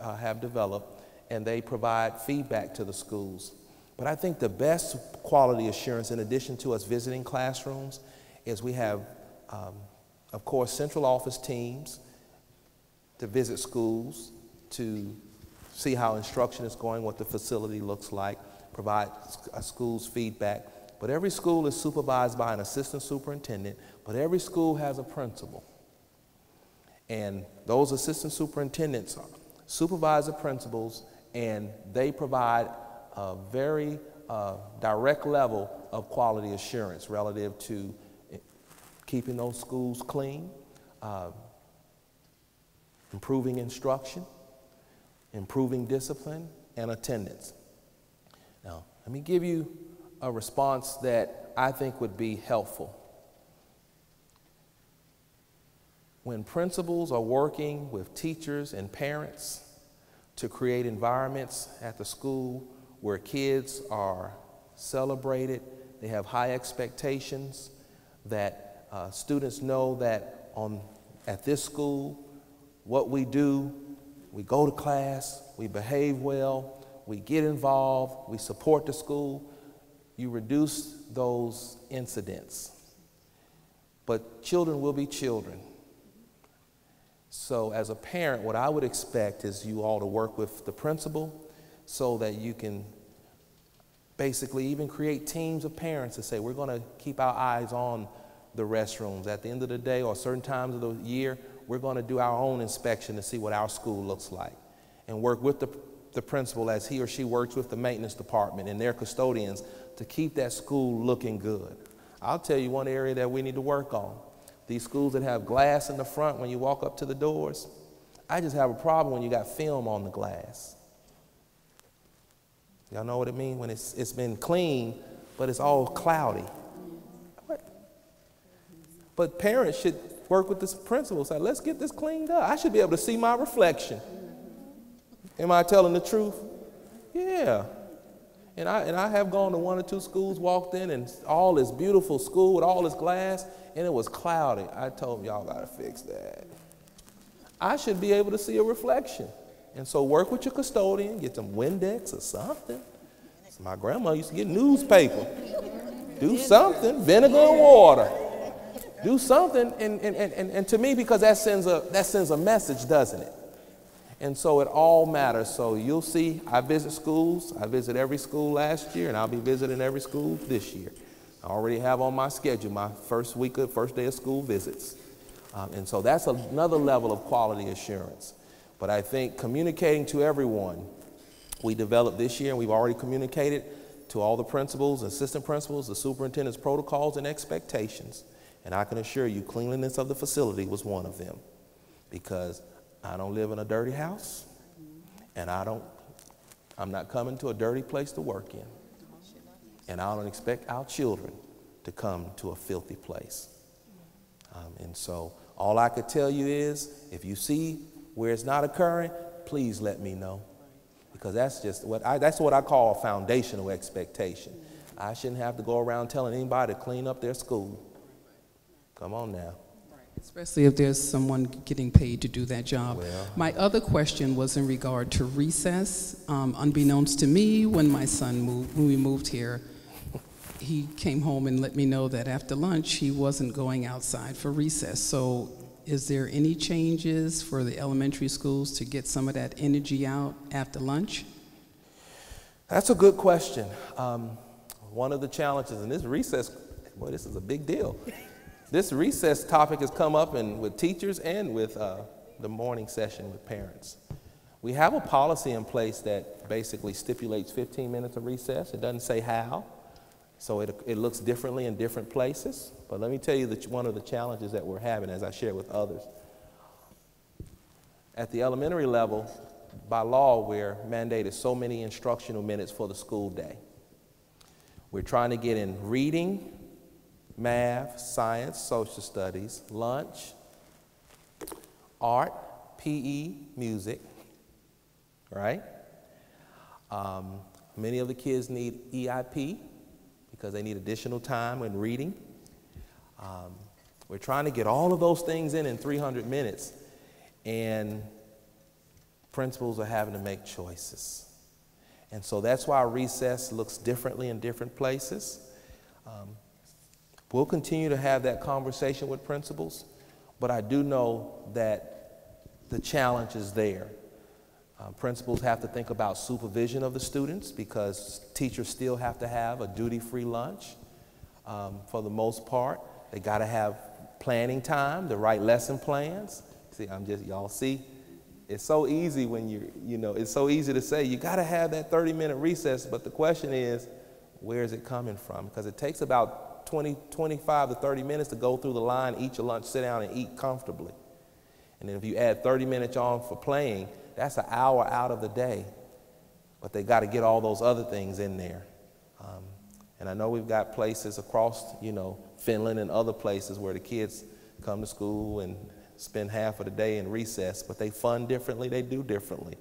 have developed, and they provide feedback to the schools. But I think the best quality assurance, in addition to us visiting classrooms, is we have, of course, central office teams to visit schools, to see how instruction is going, what the facility looks like, provide schools feedback. But every school is supervised by an assistant superintendent, but every school has a principal. And those assistant superintendents supervise the principals, and they provide a very direct level of quality assurance relative to keeping those schools clean, improving instruction, improving discipline, and attendance. Now, let me give you a response that I think would be helpful. When principals are working with teachers and parents to create environments at the school where kids are celebrated, they have high expectations, that students know that at this school, what we do, we go to class, we behave well, we get involved, we support the school, you reduce those incidents. But children will be children. So as a parent, what I would expect is you all to work with the principal so that you can basically even create teams of parents to say, we're going to keep our eyes on the restrooms. At the end of the day or certain times of the year, we're going to do our own inspection to see what our school looks like. and work with the principal as he or she works with the maintenance department and their custodians to keep that school looking good. I'll tell you one area that we need to work on. These schools that have glass in the front when you walk up to the doors, I just have a problem when you got film on the glass. Y'all know what it means when it's been clean, but it's all cloudy. What? But parents should work with this principal, say, let's get this cleaned up. I should be able to see my reflection. Am I telling the truth? Yeah. And I have gone to one or two schools, walked in, and all this beautiful school with all this glass, and it was cloudy. I told them, y'all got to fix that. I should be able to see a reflection. And so work with your custodian, get some Windex or something. So my grandma used to get newspaper. Do something, vinegar and water. Do something, and to me, because that sends a message, doesn't it? And so it all matters. So you'll see, I visit schools. I visit every school last year, and I'll be visiting every school this year. I already have on my schedule my first day of school visits. And so that's another level of quality assurance. But I think communicating to everyone, we developed this year, and we've already communicated to all the principals, assistant principals, the superintendent's protocols and expectations. And I can assure you, cleanliness of the facility was one of them, because I don't live in a dirty house, and I'm not coming to a dirty place to work in. And I don't expect our children to come to a filthy place. And so all I could tell you is, if you see where it's not occurring, please let me know, because that's what I call a foundational expectation. I shouldn't have to go around telling anybody to clean up their school. Come on now.
Especially if there's someone getting paid to do that job.
Well,
my other question was in regard to recess. Unbeknownst to me, when we moved here, he came home and let me know that after lunch he wasn't going outside for recess. So is there any changes for the elementary schools to get some of that energy out after lunch?
That's a good question. One of the challenges in this recess, boy, this is a big deal. This recess topic has come up with teachers and with the morning session with parents. We have a policy in place that basically stipulates 15 minutes of recess. It doesn't say how, so it looks differently in different places. But let me tell you one of the challenges that we're having, as I share with others. At the elementary level, by law, we're mandated so many instructional minutes for the school day. We're trying to get in reading, math, science, social studies, lunch, art, PE, music, right? Many of the kids need EIP because they need additional time when reading. We're trying to get all of those things in 300 minutes, and principals are having to make choices. And so that's why recess looks differently in different places. We'll continue to have that conversation with principals, but I do know that the challenge is there. Principals have to think about supervision of the students, because teachers still have to have a duty-free lunch for the most part. They got to have planning time, the right lesson plans. See, y'all see, it's so easy when it's so easy to say you got to have that 30-minute recess, but the question is, where is it coming from? Because it takes about 25 to 30 minutes to go through the line, eat your lunch, sit down and eat comfortably. And then if you add 30 minutes on for playing, that's an hour out of the day. But they got to get all those other things in there. And I know we've got places across, Finland and other places where the kids come to school and spend half of the day in recess, but they fund differently, they do differently.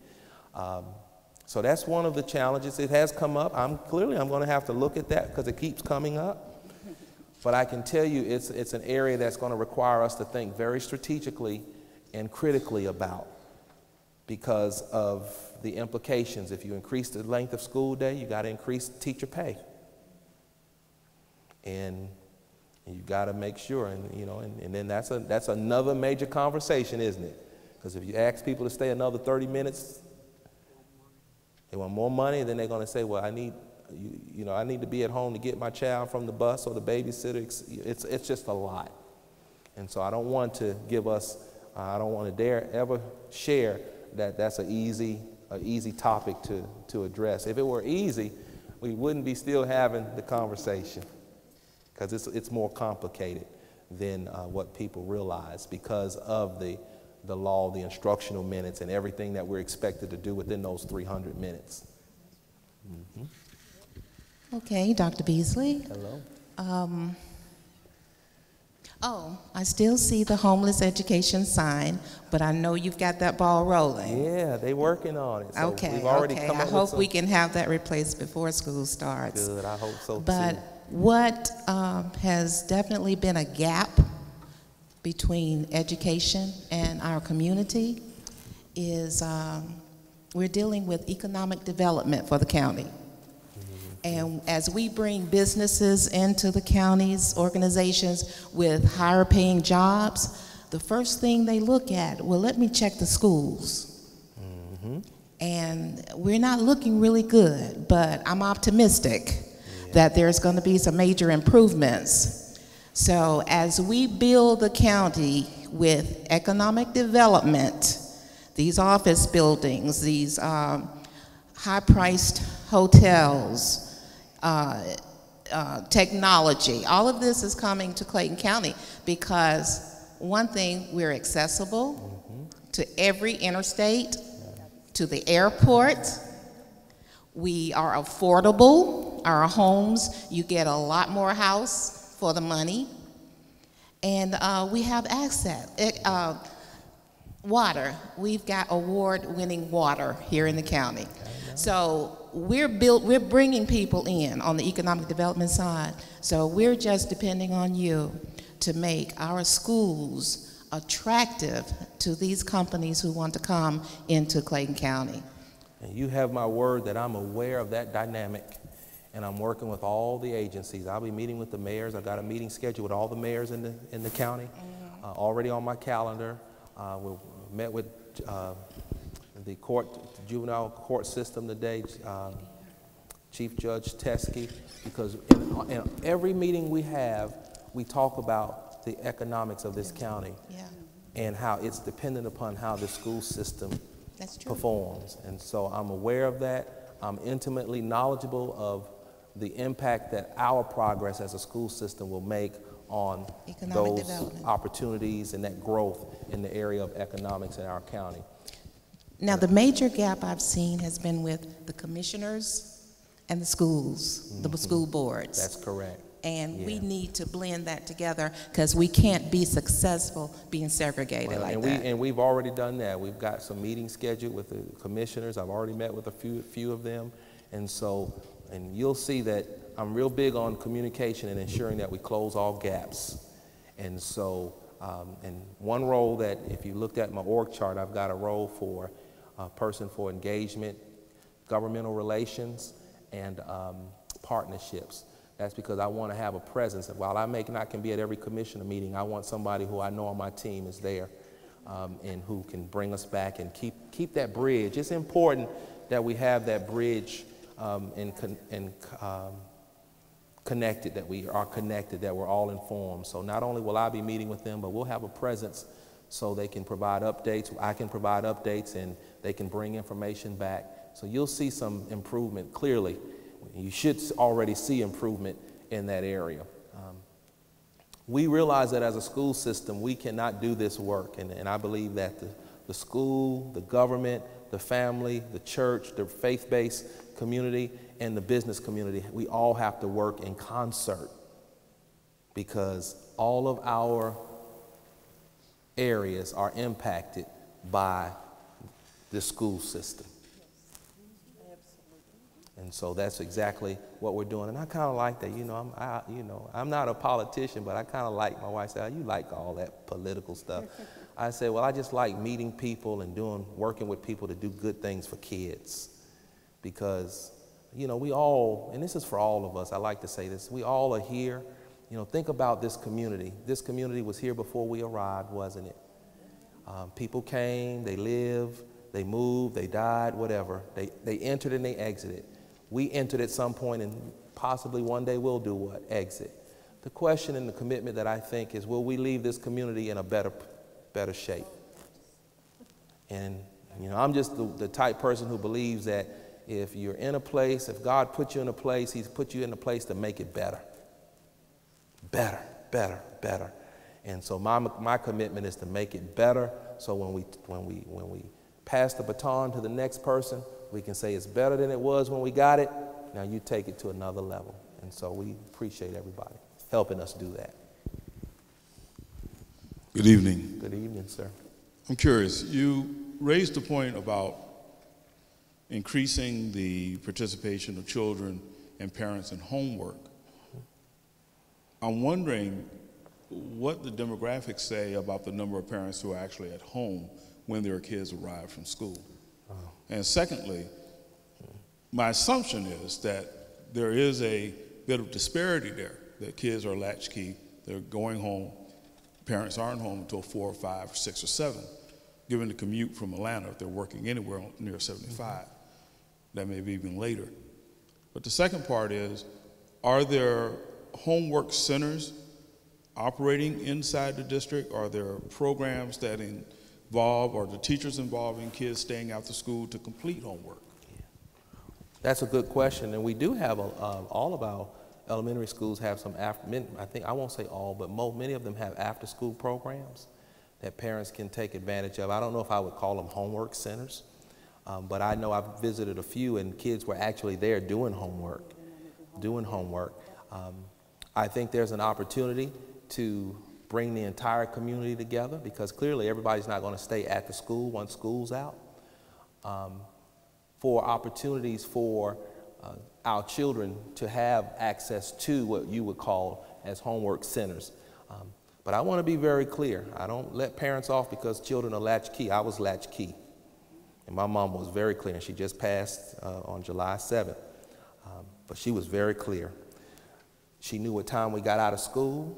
So that's one of the challenges. It has come up. I'm going to have to look at that because it keeps coming up. But I can tell you it's an area that's going to require us to think very strategically and critically about, because of the implications. If you increase the length of school day, you got to increase teacher pay. And you got to make sure, and then that's another major conversation, isn't it? Because if you ask people to stay another 30 minutes, they want more money, and then they're going to say, well, I need to be at home to get my child from the bus or the babysitter. It's just a lot. And so I don't want to dare ever share that that's an easy an easy topic to address. If it were easy, we wouldn't be still having the conversation, because it's more complicated than what people realize because of the law, the instructional minutes, and everything that we're expected to do within those 300 minutes.
Okay, Dr. Beasley.
Hello.
I still see the homeless education sign, but I know you've got that ball rolling.
Yeah, they're working on it. So
Okay,
we've already
okay.
come
I
up
hope
with some.
we can have that replaced before school starts.
Good, I hope so
But
too.
what has definitely been a gap between education and our community is we're dealing with economic development for the county. And as we bring businesses into the county's organizations with higher paying jobs, the first thing they look at, well, let me check the schools. And we're not looking really good, but I'm optimistic that there's going to be some major improvements. So as we build the county with economic development, these office buildings, these high-priced hotels, technology, all of this is coming to Clayton County because one thing, we're accessible to every interstate, to the airport. We are affordable. Our homes, you get a lot more house for the money. And we have access. Water, we've got award-winning water here in the county. So we're bringing people in on the economic development side. So we're just depending on you to make our schools attractive to these companies who want to come into Clayton County.
And you have my word that I'm aware of that dynamic, and I'm working with all the agencies. I'll be meeting with the mayors. I've got a meeting scheduled with all the mayors in the county, already on my calendar. We met with the juvenile court system today, Chief Judge Teskey, because in every meeting we have, we talk about the economics of this county and how it's dependent upon how the school system performs. And so I'm aware of that. I'm intimately knowledgeable of the impact that our progress as a school system will make on those opportunities and that growth in the area of economics in our county.
Now, the major gap I've seen has been with the commissioners and the schools, the school boards.
That's correct.
And we need to blend that together because we can't be successful being segregated like that.
And we've already done that. We've got some meetings scheduled with the commissioners. I've already met with a few of them. And so, and you'll see that I'm real big on communication and ensuring that we close all gaps. And so, and one role that, if you looked at my org chart, I've got a role for a person for engagement, governmental relations, and partnerships. That's because I want to have a presence. While I can be at every commissioner meeting, I want somebody who I know on my team is there and who can bring us back and keep that bridge. It's important that we have that bridge connected, that we are connected, that we're all informed. So not only will I be meeting with them, but we'll have a presence so they can provide updates, I can provide updates, and they can bring information back. So you'll see some improvement clearly. You should already see improvement in that area. We realize that as a school system, we cannot do this work, and I believe that the school, the government, the family, the church, the faith-based community, and the business community, we all have to work in concert because all of our areas are impacted by the school system. And so that's exactly what we're doing. And I kind of like that. I'm not a politician, but I kind of like, my wife said, "You like all that political stuff." I said, well, I just like meeting people and working with people to do good things for kids. Because, we all, and this is for all of us, I like to say this, we all are here. Think about this community. This community was here before we arrived, wasn't it? People came, they lived, they moved, they died, whatever. They entered and they exited. We entered at some point, and possibly one day we'll do what? Exit. The question and the commitment that I think is, will we leave this community in a better shape? And You know, I'm just the type person who believes that if you're in a place, if God put you in a place, he's put you in a place to make it better. Better, better, better. And so my commitment is to make it better, so when we pass the baton to the next person, we can say it's better than it was when we got it. Now you take it to another level. And so we appreciate everybody helping us do that.
Good evening.
Good evening, sir.
I'm curious, you raised the point about increasing the participation of children and parents in homework. I'm wondering what the demographics say about the number of parents who are actually at home when their kids arrive from school. And secondly, my assumption is that there is a bit of disparity there, that kids are latchkey, they're going home, parents aren't home until 4 or 5 or 6 or 7, given the commute from Atlanta, if they're working anywhere near 75, that may be even later. But the second part is, are there homework centers operating inside the district? Are there programs that involve, or the teachers involving kids staying after school to complete homework?
That's a good question, and we do have all of our elementary schools have some I won't say all, but many of them have after-school programs that parents can take advantage of. I don't know if I would call them homework centers, but I know I've visited a few, and kids were actually there doing homework. I think there's an opportunity to bring the entire community together, because clearly everybody's not going to stay at the school once school's out. For opportunities for our children to have access to what you would call as homework centers. But I want to be very clear. I don't let parents off because children are latchkey. I was latchkey. And my mom was very clear, and she just passed on July 7th. But she was very clear. She knew what time we got out of school,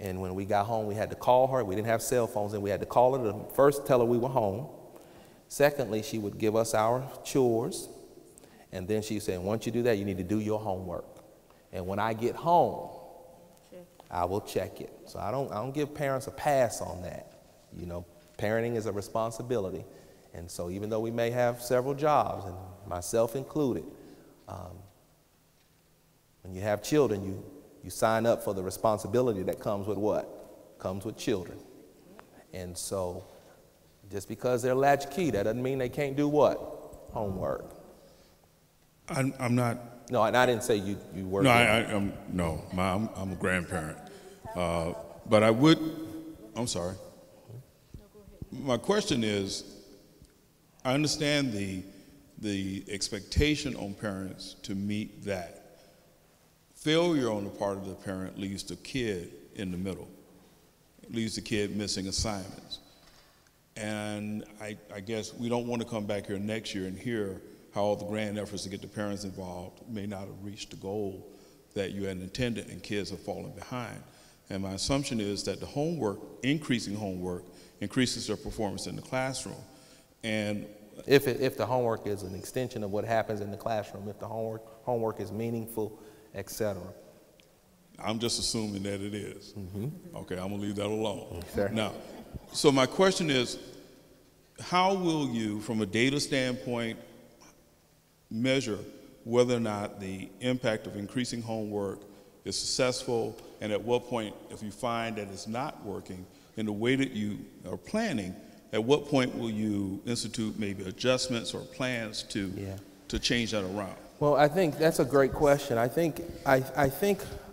and when we got home, we had to call her. We didn't have cell phones, and we had to call her to first tell her we were home. Secondly, she would give us our chores, and then she said, once you do that, you need to do your homework. And when I get home, I will check it. So I don't give parents a pass on that. You know, parenting is a responsibility. And so even though we may have several jobs, and myself included, when you have children, you sign up for the responsibility that comes with what? Comes with children. And so just because they're latchkey, that doesn't mean they can't do what? Homework.
I'm not.
No, and I didn't say you work.
No, I'm a grandparent. But I would, I'm sorry. My question is, I understand the expectation on parents to meet that. Failure on the part of the parent leaves the kid in the middle. It leaves the kid missing assignments. And I guess we don't want to come back here next year and hear how all the grand efforts to get the parents involved may not have reached the goal that you had intended, and kids have fallen behind. And my assumption is that the homework, increasing homework, increases their performance in the classroom. And
if the homework is an extension of what happens in the classroom, if the homework is meaningful, etc.
I'm just assuming that it is. Mm-hmm. Okay, I'm gonna leave that alone.
Sure.
Now, so my question is, how will you, from a data standpoint, measure whether or not the impact of increasing homework is successful, and at what point, if you find that it's not working in the way that you are planning, at what point will you institute maybe adjustments or plans to change that around?
Well, I think that's a great question. I think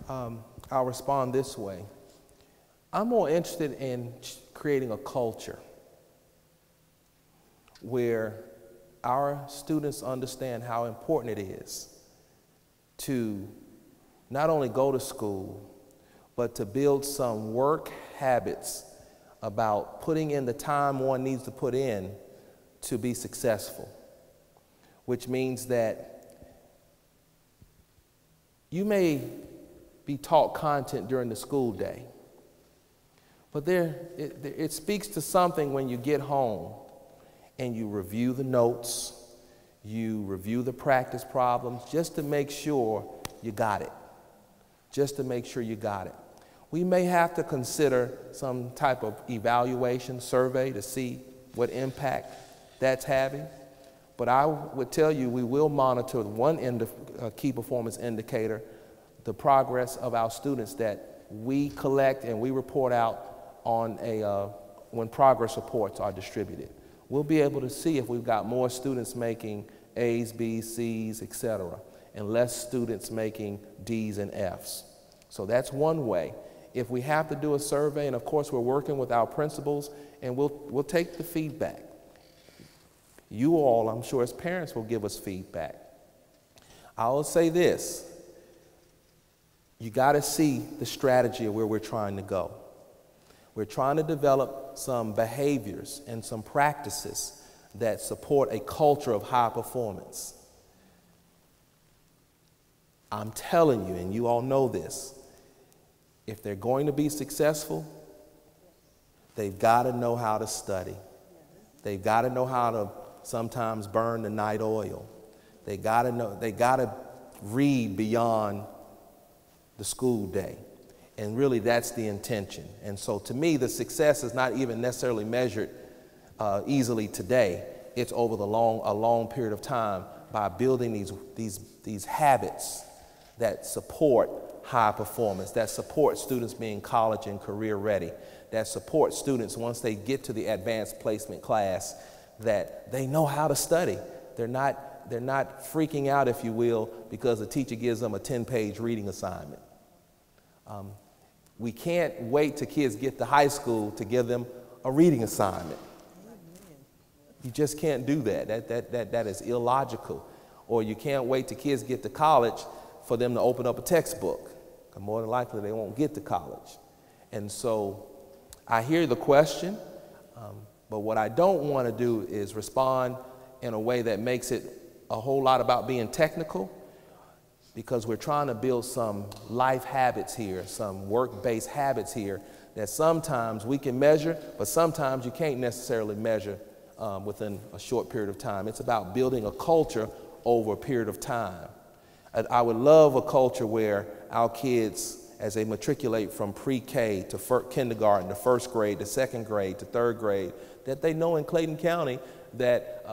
I'll respond this way. I'm more interested in creating a culture where our students understand how important it is to not only go to school, but to build some work habits about putting in the time one needs to put in to be successful, which means that you may be taught content during the school day, but it speaks to something when you get home and you review the notes, you review the practice problems, just to make sure you got it. Just to make sure you got it. We may have to consider some type of evaluation survey to see what impact that's having. But I would tell you, we will monitor one key performance indicator, the progress of our students that we collect and we report out on when progress reports are distributed. We'll be able to see if we've got more students making A's, B's, C's, etc., and less students making D's and F's. So that's one way. If we have to do a survey, and of course we're working with our principals, and we'll take the feedback. You all, I'm sure as parents, will give us feedback. I'll say this. You got to see the strategy of where we're trying to go. We're trying to develop some behaviors and some practices that support a culture of high performance. I'm telling you, and you all know this, if they're going to be successful, they've got to know how to study. They've got to know how to sometimes burn the night oil. They got to read beyond the school day. And really that's the intention. And so to me, the success is not even necessarily measured easily today. It's over a long period of time by building these habits that support high performance, that support students being college and career ready, that support students once they get to the advanced placement class, that they know how to study. They're not freaking out, if you will, because the teacher gives them a 10-page reading assignment. We can't wait till kids get to high school to give them a reading assignment. You just can't do that. That is illogical. Or you can't wait till kids get to college for them to open up a textbook. More than likely they won't get to college. And so I hear the question, but what I don't want to do is respond in a way that makes it a whole lot about being technical, because we're trying to build some life habits here, some work-based habits here that sometimes we can measure, but sometimes you can't necessarily measure within a short period of time. It's about building a culture over a period of time. I would love a culture where our kids, as they matriculate from pre-K to kindergarten, to first grade, to second grade, to third grade, that they know in Clayton County that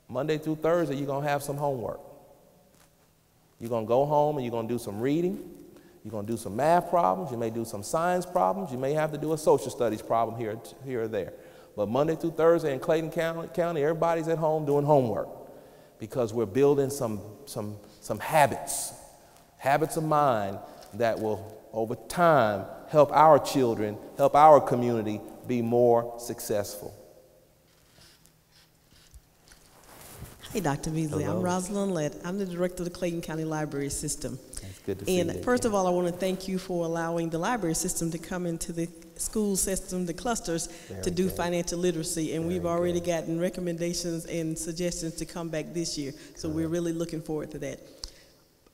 Monday through Thursday you're going to have some homework. You're going to go home and you're going to do some reading. You're going to do some math problems. You may do some science problems. You may have to do a social studies problem here or there. But Monday through Thursday in Clayton County, everybody's at home doing homework, because we're building some habits of mind that will, over time, help our children, help our community be more successful.
Hey, Dr. Beasley.
Hello.
I'm Rosalind Lett. I'm the director of the Clayton County Library System.
It's good to see you.
And first of all, I want to thank you for allowing the library system to come into the school system, the clusters, to do financial literacy. And we've already gotten recommendations and suggestions to come back this year. So we're really looking forward to that.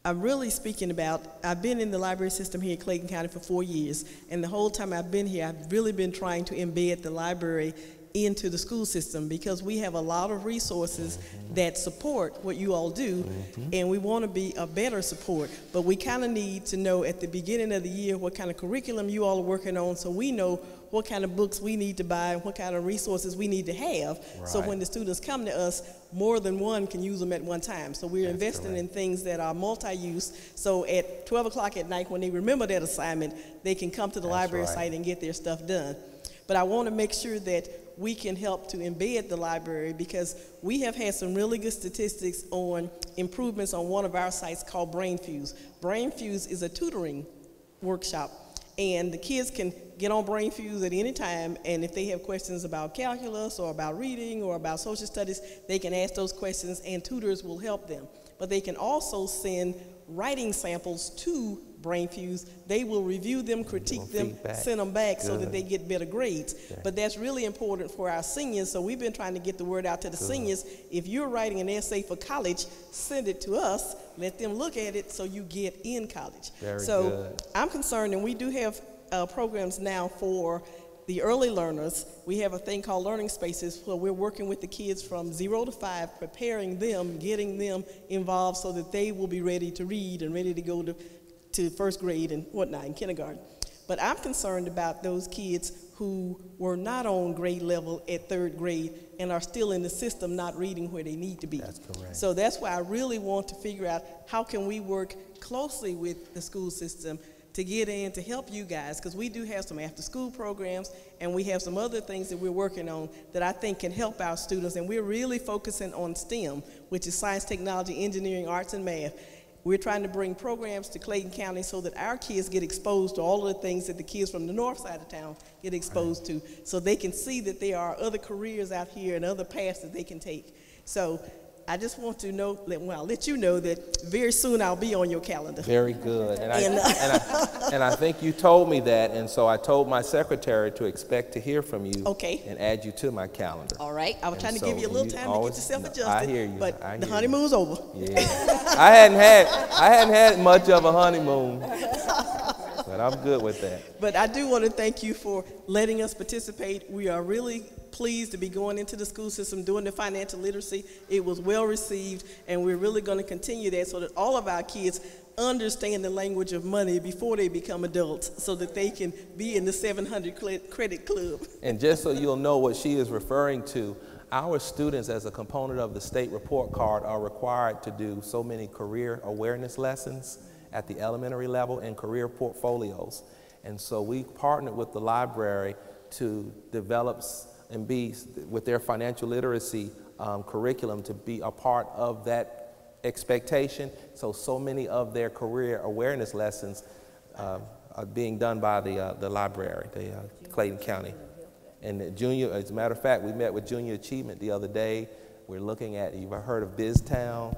I'm really speaking about, I've been in the library system here in Clayton County for 4 years. And the whole time I've been here, I've really been trying to embed the library into the school system, because we have a lot of resources that support what you all do, and we want to be a better support, but we kind of need to know at the beginning of the year what kind of curriculum you all are working on, so we know what kind of books we need to buy and what kind of resources we need to have, so when the students come to us, more than one can use them at one time. So we're investing in things that are multi-use, so at 12 o'clock at night when they remember that assignment, they can come to the library site and get their stuff done. But I want to make sure that we can help to embed the library, because we have had some really good statistics on improvements on one of our sites called Brain Fuse. Brain Fuse is a tutoring workshop, and the kids can get on Brain Fuse at any time, and if they have questions about calculus or about reading or about social studies, they can ask those questions and tutors will help them. But they can also send writing samples to Brain Fuse. They will review them, critique them, send them back so that they get better grades. But that's really important for our seniors, so we've been trying to get the word out to the seniors. If you're writing an essay for college, send it to us, let them look at it so you get in college. Very good. I'm concerned, and we do have programs now for the early learners. We have a thing called Learning Spaces, where we're working with the kids from 0 to 5, preparing them, getting them involved so that they will be ready to read and ready to go to first grade and whatnot in kindergarten. But I'm concerned about those kids who were not on grade level at 3rd grade and are still in the system not reading where they need to be.
That's correct.
So that's why I really want to figure out how can we work closely with the school system to get in to help you guys, because we do have some after-school programs and we have some other things that we're working on that I think can help our students, and we're really focusing on STEM, which is science, technology, engineering, arts, and math. We're trying to bring programs to Clayton County so that our kids get exposed to all of the things that the kids from the north side of town get exposed to, so they can see that there are other careers out here and other paths that they can take. So I just want to know, well, I'll let you know that very soon I'll be on your calendar.
Very good. And I think you told me that, and so I told my secretary to expect to hear from you.
Okay.
And add you to my calendar.
All right. I was trying to give you a little time to get yourself adjusted.
I hear you.
But the honeymoon's over.
Yeah. I hadn't had much of a honeymoon, but I'm good with that.
But I do want to thank you for letting us participate. We are really pleased to be going into the school system doing the financial literacy. It was well received, and we're really going to continue that so that all of our kids understand the language of money before they become adults, so that they can be in the 700 credit club.
And just so you'll know what she is referring to, our students, as a component of the state report card, are required to do so many career awareness lessons at the elementary level and career portfolios. And so we partnered with the library to develop and be with their financial literacy curriculum to be a part of that expectation. So many of their career awareness lessons are being done by the library, the Clayton County. And the junior, as a matter of fact, we met with Junior Achievement the other day. We're looking at, you've heard of BizTown?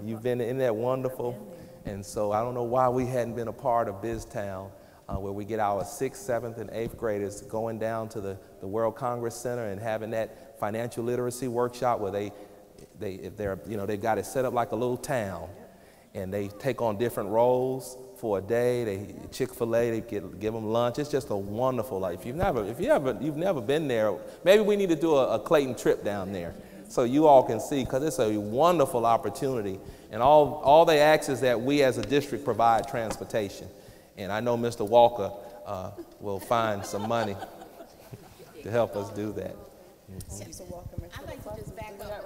You've been, isn't that wonderful? And so I don't know why we hadn't been a part of BizTown, where we get our 6th, 7th, and 8th graders going down to the World Congress Center and having that financial literacy workshop where they've got it set up like a little town, and they take on different roles for a day. Chick-fil-A, they give them lunch. It's just a wonderful life. If you've never been there, maybe we need to do a Clayton trip down there so you all can see, because it's a wonderful opportunity. And all they ask is that we as a district provide transportation. And I know Mr. Walker will find some money to help us do that.
I'd like to just back up.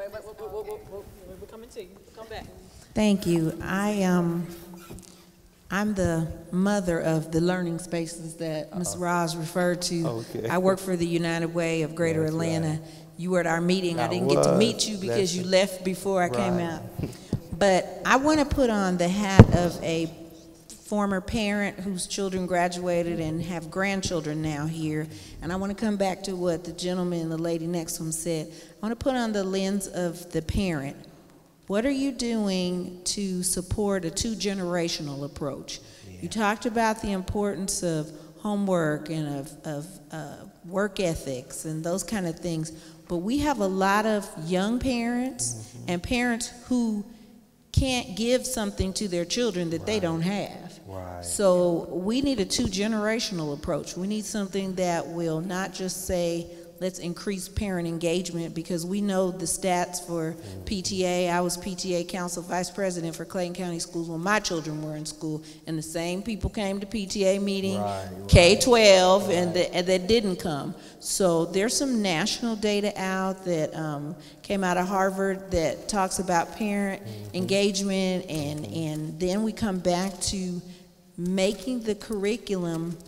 We're coming to you. Come back.
Thank you. I'm the mother of the learning spaces that Ms. Roz referred to.
Okay.
I work for the United Way of Greater
That's
Atlanta.
right.
You were at our meeting. I didn't get to meet you because you left before I came out. But I want to put on the hat of a former parent whose children graduated and have grandchildren now here. And I want to come back to what the gentleman and the lady next to him said. I want to put on the lens of the parent. What are you doing to support a 2-generational approach? Yeah. You talked about the importance of homework and of work ethics and those kind of things, but we have a lot of young parents and parents who can't give something to their children that they don't have.
Right.
So we need a 2-generational approach. We need something that will not just say, let's increase parent engagement, because we know the stats for PTA. I was PTA Council Vice President for Clayton County Schools when my children were in school, and the same people came to PTA meeting, K-12, and that didn't come. So there's some national data out that came out of Harvard that talks about parent engagement, and then we come back to making the curriculum,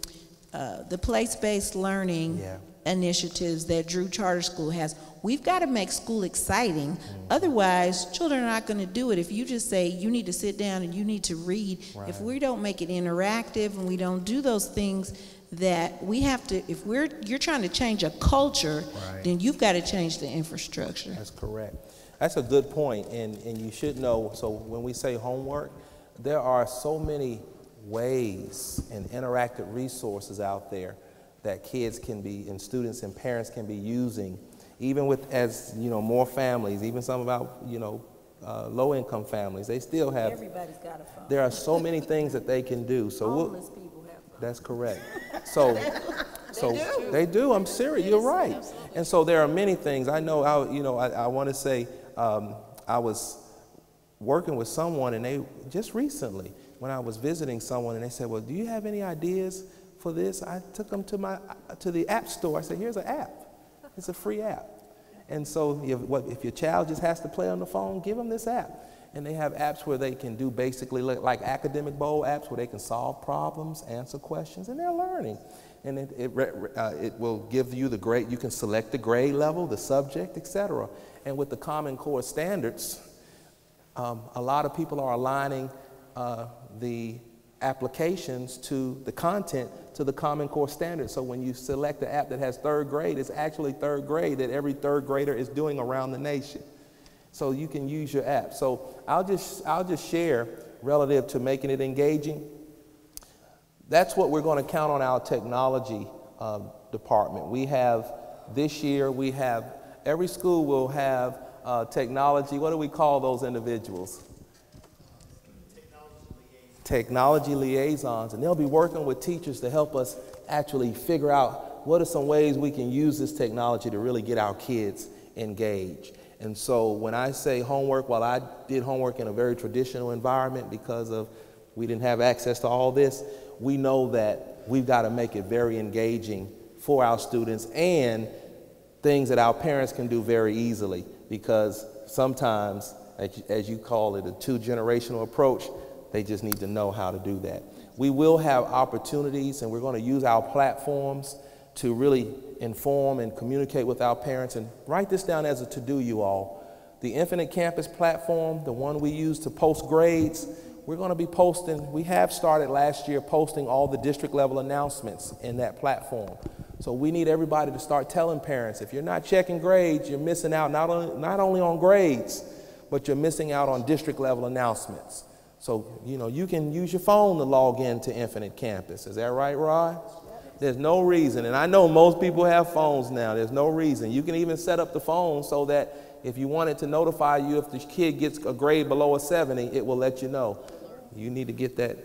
the place-based learning initiatives that Drew Charter School has. We've got to make school exciting. Otherwise, children are not going to do it. If you just say you need to sit down and you need to read, if we don't make it interactive and we don't do those things that we have to, if you're trying to change a culture, then you've got to change the infrastructure.
That's correct. That's a good point, and you should know, so when we say homework, there are so many ways and interactive resources out there that kids can be, and students and parents can be using, even with, as you know, more families, even some about, low-income families, they still have.
Everybody's got a phone.
There are so many things that they can do. So
homeless people have phones.
That's correct. So they do. I'm serious. You're right. And so there are many things. I know. I want to say I was working with someone, and they just recently, when I was visiting someone, and they said, "Well, do you have any ideas for this, I took them to the app store. I said, here's an app. It's a free app. And so if your child just has to play on the phone, give them this app. And they have apps where they can do basically like academic bowl apps where they can solve problems, answer questions, and they're learning. And it will give you the grade. You can select the grade level, the subject, etc. And with the Common Core standards, a lot of people are aligning the applications to the content to the Common Core standards. So when you select the app that has third grade, it's actually third grade that every third grader is doing around the nation. So you can use your app. So I'll just share relative to making it engaging. That's what we're going to count on our technology department. We have, this year, every school will have technology. What do we call those individuals? Technology liaisons, and they'll be working with teachers to help us actually figure out what are some ways we can use this technology to really get our kids engaged. And so when I say homework, while I did homework in a very traditional environment because we didn't have access to all this, we know that we've got to make it very engaging for our students and things that our parents can do very easily, because sometimes, as you call it, a two-generational approach, they just need to know how to do that. We will have opportunities, and we're going to use our platforms to really inform and communicate with our parents. And write this down as a to-do, you all. The Infinite Campus platform, the one we use to post grades, we're going to be posting, we have started last year posting all the district level announcements in that platform. So we need everybody to start telling parents, if you're not checking grades, you're missing out not only on grades, but you're missing out on district level announcements. So, you can use your phone to log into Infinite Campus. Is that right, Rod? There's no reason, and I know most people have phones now. There's no reason. You can even set up the phone so that if you wanted to notify you if the kid gets a grade below a 70, it will let you know. You need to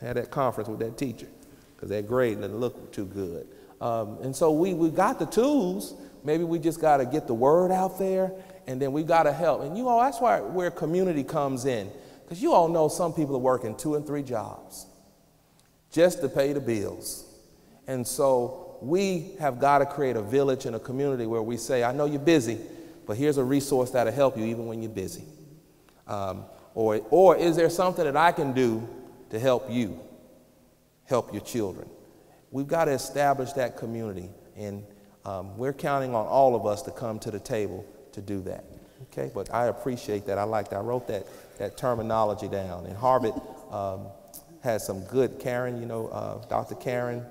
have that conference with that teacher, because that grade doesn't look too good. And so we got the tools. Maybe we just got to get the word out there, and then we got to help. And that's where community comes in. Because you all know some people are working 2 and 3 jobs just to pay the bills. And so we have got to create a village and a community where we say, I know you're busy, but here's a resource that'll help you even when you're busy. Or is there something that I can do to help you, help your children? We've got to establish that community, and we're counting on all of us to come to the table to do that. Okay, but I appreciate that. I wrote that terminology down. And Harvard has some good, Karen, Dr. Karen.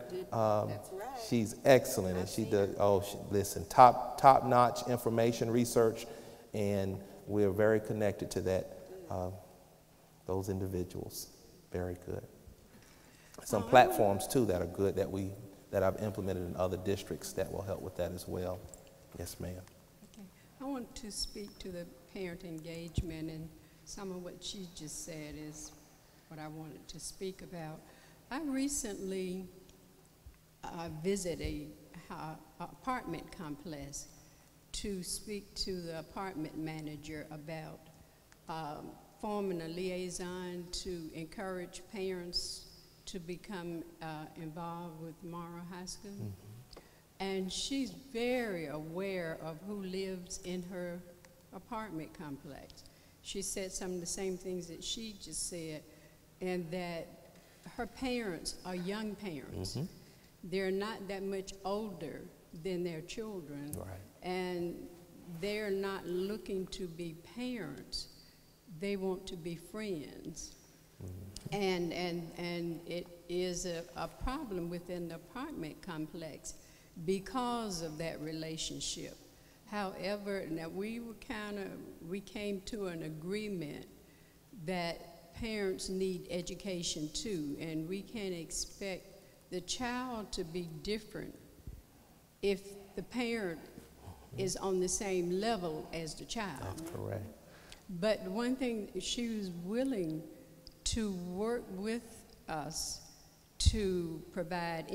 She's excellent, and she does, listen, top-notch information research, and we're very connected to those individuals. Very good. Some platforms, too, that are good that I've implemented in other districts that will help with that as well. Yes, ma'am.
I want to speak to the parent engagement, and some of what she just said is what I wanted to speak about. I recently visited an apartment complex to speak to the apartment manager about forming a liaison to encourage parents to become involved with Morrow High School. Mm-hmm. And she's very aware of who lives in her apartment complex. She said some of the same things that she just said, and that her parents are young parents. Mm-hmm. They're not that much older than their children, right. And they're not looking to be parents. They want to be friends. Mm-hmm. And it is a problem within the apartment complex because of that relationship. However, now we came to an agreement that parents need education too, and we can't expect the child to be different if the parent is on the same level as the child.
That's correct.
But one thing, she was willing to work with us to provide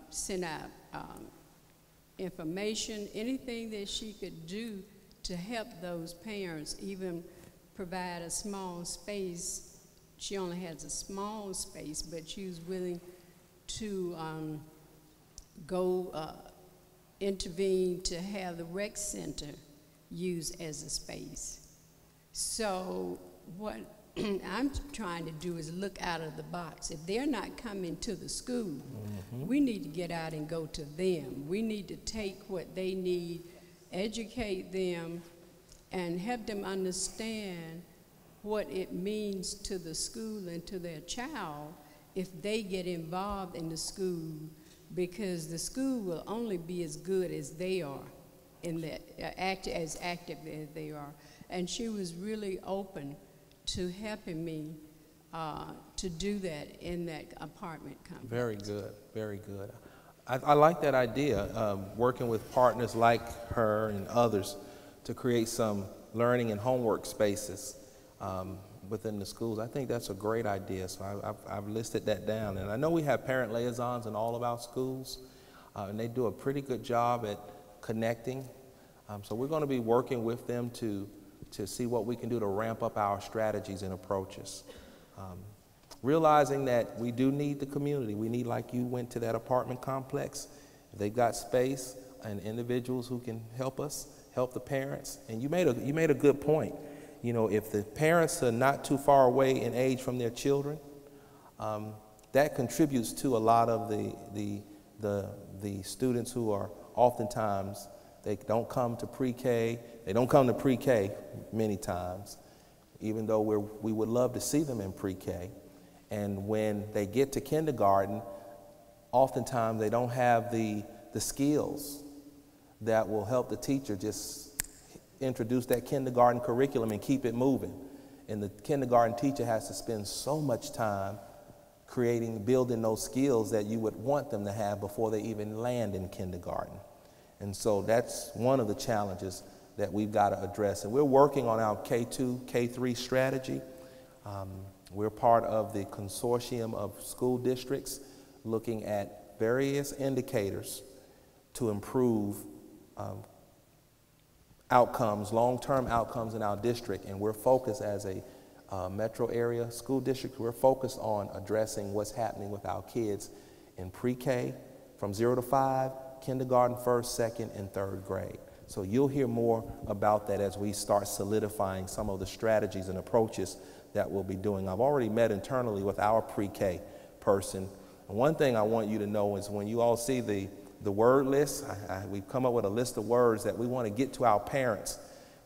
send out information, anything that she could do to help those parents, even provide a small space. She only has a small space, but she was willing to go intervene to have the rec center used as a space. So what I'm trying to do is look out of the box. If they're not coming to the school, we need to get out and go to them. We need to take what they need, educate them, and help them understand what it means to the school and to their child if they get involved in the school, because the school will only be as good as they are, in that as active as they are. And she was really open to helping me to do that in that apartment complex.
Very good, very good. I like that idea, working with partners like her and others to create some learning and homework spaces within the schools. I think that's a great idea, so I've listed that down. And I know we have parent liaisons in all of our schools, and they do a pretty good job at connecting. So we're going to be working with them to see what we can do to ramp up our strategies and approaches. Realizing that we do need the community. We need, like you went to that apartment complex, if they've got space and individuals who can help us, help the parents. And you made a good point. You know, if the parents are not too far away in age from their children, that contributes to a lot of the students who are oftentimes, they don't come to pre-K. They don't come to pre-K many times, even though we would love to see them in pre-K. And when they get to kindergarten, oftentimes they don't have the skills that will help the teacher just introduce that kindergarten curriculum and keep it moving. And the kindergarten teacher has to spend so much time building those skills that you would want them to have before they even land in kindergarten. And so that's one of the challenges that we've got to address. And we're working on our K2, K3 strategy. We're part of the consortium of school districts looking at various indicators to improve outcomes, long-term outcomes in our district. And we're focused as a metro area school district, we're focused on addressing what's happening with our kids in pre-K from 0 to 5, kindergarten, 1st, 2nd, and 3rd grade. So you'll hear more about that as we start solidifying some of the strategies and approaches that we'll be doing. I've already met internally with our pre-K person. And one thing I want you to know is when you all see the word list, we've come up with a list of words that we want to get to our parents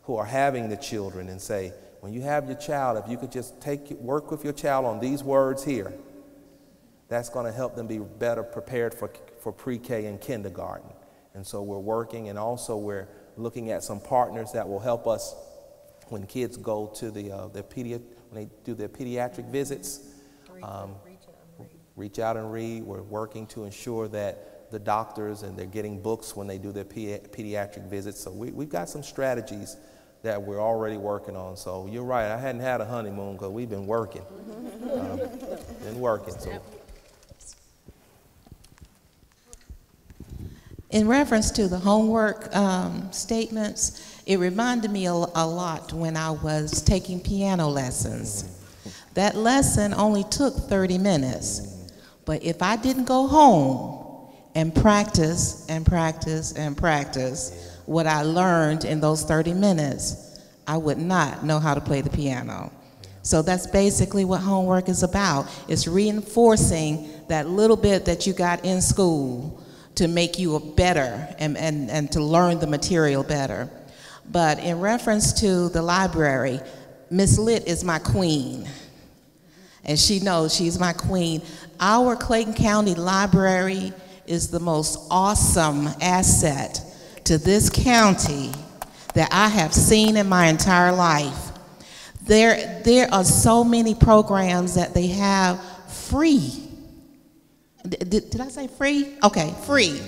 who are having the children and say, when you have your child, if you could just work with your child on these words here, that's going to help them be better prepared for pre-K and kindergarten. And so we're working, and also we're looking at some partners that will help us when kids go to when they do their pediatric visits. Reach out and read. We're working to ensure that the doctors and they're getting books when they do their pediatric visits. So we've got some strategies that we're already working on. So you're right, I hadn't had a honeymoon because we've been working. So.
In reference to the homework statements, it reminded me a lot when I was taking piano lessons. That lesson only took 30 minutes. But if I didn't go home and practice and practice and practice what I learned in those 30 minutes, I would not know how to play the piano. So that's basically what homework is about. It's reinforcing that little bit that you got in school to make you a better and to learn the material better. But in reference to the library, Miss Litt is my queen. And she knows she's my queen. Our Clayton County Library is the most awesome asset to this county that I have seen in my entire life. There are so many programs that they have free. Did I say free? Okay, free.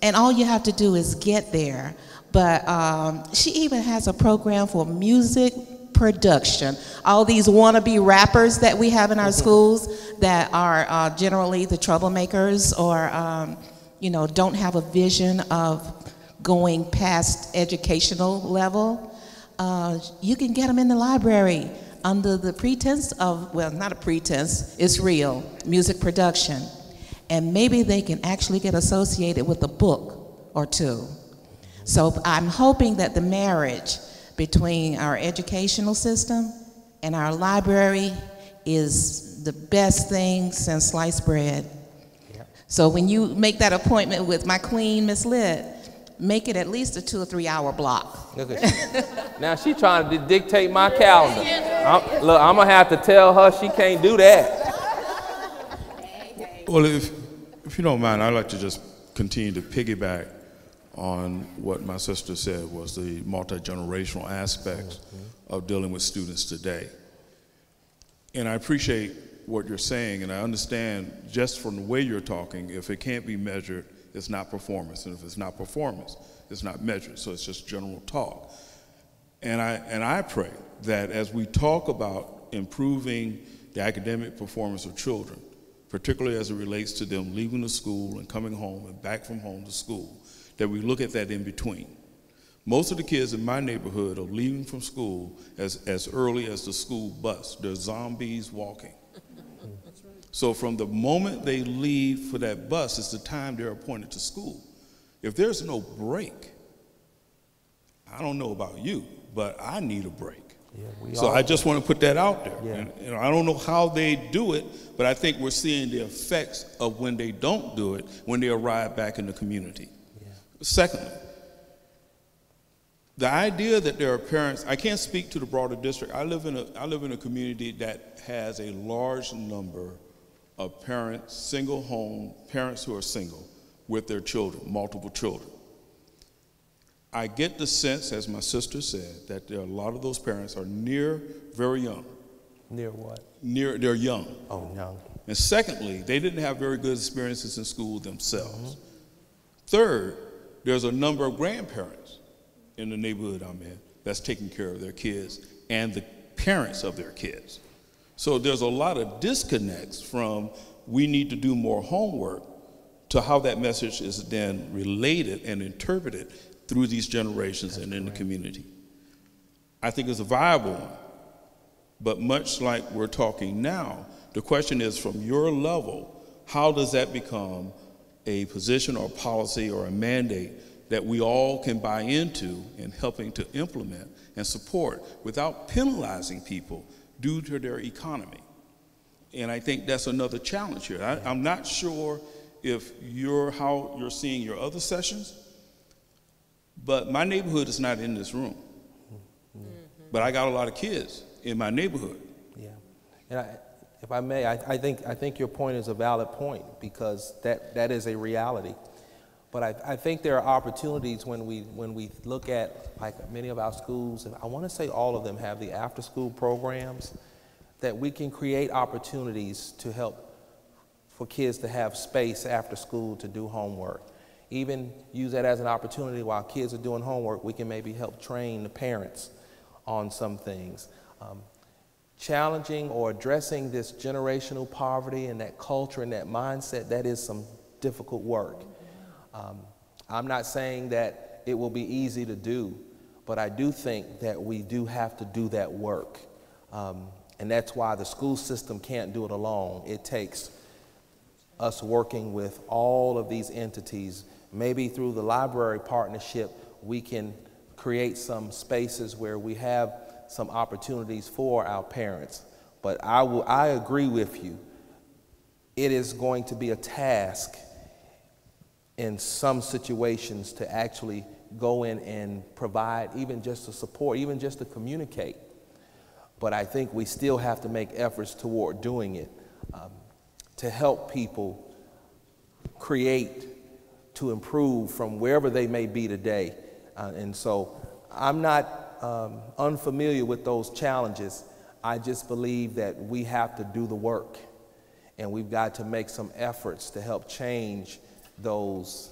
And all you have to do is get there. But she even has a program for music production. All these wannabe rappers that we have in our schools that are generally the troublemakers or don't have a vision of going past educational level, you can get them in the library under the pretense of, well, not a pretense, it's real, music production. and maybe they can actually get associated with a book or two. So I'm hoping that the marriage between our educational system and our library is the best thing since sliced bread. So when you make that appointment with my queen, Miss Lit, make it at least a 2 or 3 hour block.
Look at now she's trying to dictate my calendar. Look, I'm gonna have to tell her she can't do that.
Well, if you don't mind, I'd like to just continue to piggyback on what my sister said was the multi-generational aspects of dealing with students today. And I appreciate what you're saying, and I understand just from the way you're talking, if it can't be measured, it's not performance, and if it's not performance, it's not measured, so it's just general talk. And I pray that as we talk about improving the academic performance of children, particularly as it relates to them leaving the school and coming home and back from home to school, that we look at that in between. Most of the kids in my neighborhood are leaving from school as early as the school bus. They're zombies walking. So from the moment they leave for that bus, it's the time they're appointed to school. If there's no break, I don't know about you, but I need a break. So I just want to put that out there. And, I don't know how they do it, but I think we're seeing the effects of when they don't do it, when they arrive back in the community. Secondly, the idea that there are parents, I can't speak to the broader district. I live in a community that has a large number of parents, single home, parents who are single with their children, multiple children. I get the sense, as my sister said, that there are a lot of those parents are very young.
Near what?
They're young.
Oh, young.
And secondly, they didn't have very good experiences in school themselves. Third, there's a number of grandparents in the neighborhood I'm in that's taking care of their kids and the parents of their kids. So there's a lot of disconnects from we need to do more homework to how that message is then related and interpreted through these generations and in the community. I think it's a viable one, but much like we're talking now, the question is from your level, how does that become a position or policy or a mandate that we all can buy into in helping to implement and support without penalizing people due to their economy? And I think that's another challenge here. I'm not sure if how you're seeing your other sessions, but my neighborhood is not in this room. But I got a lot of kids in my neighborhood.
Yeah, and if I may, I think your point is a valid point because that is a reality. But I think there are opportunities when we look at, like many of our schools, and I want to say all of them have the after-school programs, that we can create opportunities to help for kids to have space after school to do homework. Even use that as an opportunity while kids are doing homework, we can maybe help train the parents on some things. Challenging or addressing this generational poverty and that culture and that mindset, that is some difficult work. I'm not saying that it will be easy to do, but I do think that we do have to do that work. And that's why the school system can't do it alone. It takes us working with all of these entities. Maybe through the library partnership, we can create some spaces where we have some opportunities for our parents. But I agree with you. It is going to be a task in some situations to actually go in and provide even just the support, even just to communicate. But I think we still have to make efforts toward doing it to help people create, to improve from wherever they may be today. And so I'm not unfamiliar with those challenges. I just believe that we have to do the work, and we've got to make some efforts to help change those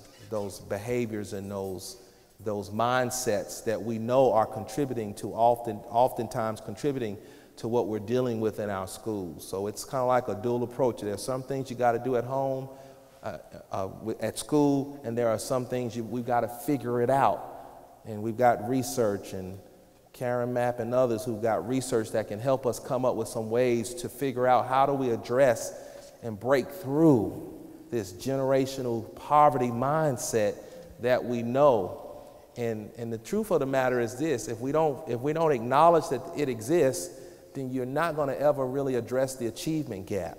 behaviors and those mindsets that we know are contributing to oftentimes contributing to what we're dealing with in our schools. So it's kind of like a dual approach. There's some things you got to do at home, at school, and there are some things we've got to figure it out. And we've got research, and Karen Mapp and others who've got research that can help us come up with some ways to figure out how do we address and break through generational poverty mindset that we know. And the truth of the matter is this: if we don't acknowledge that it exists, then you're not going to ever really address the achievement gap.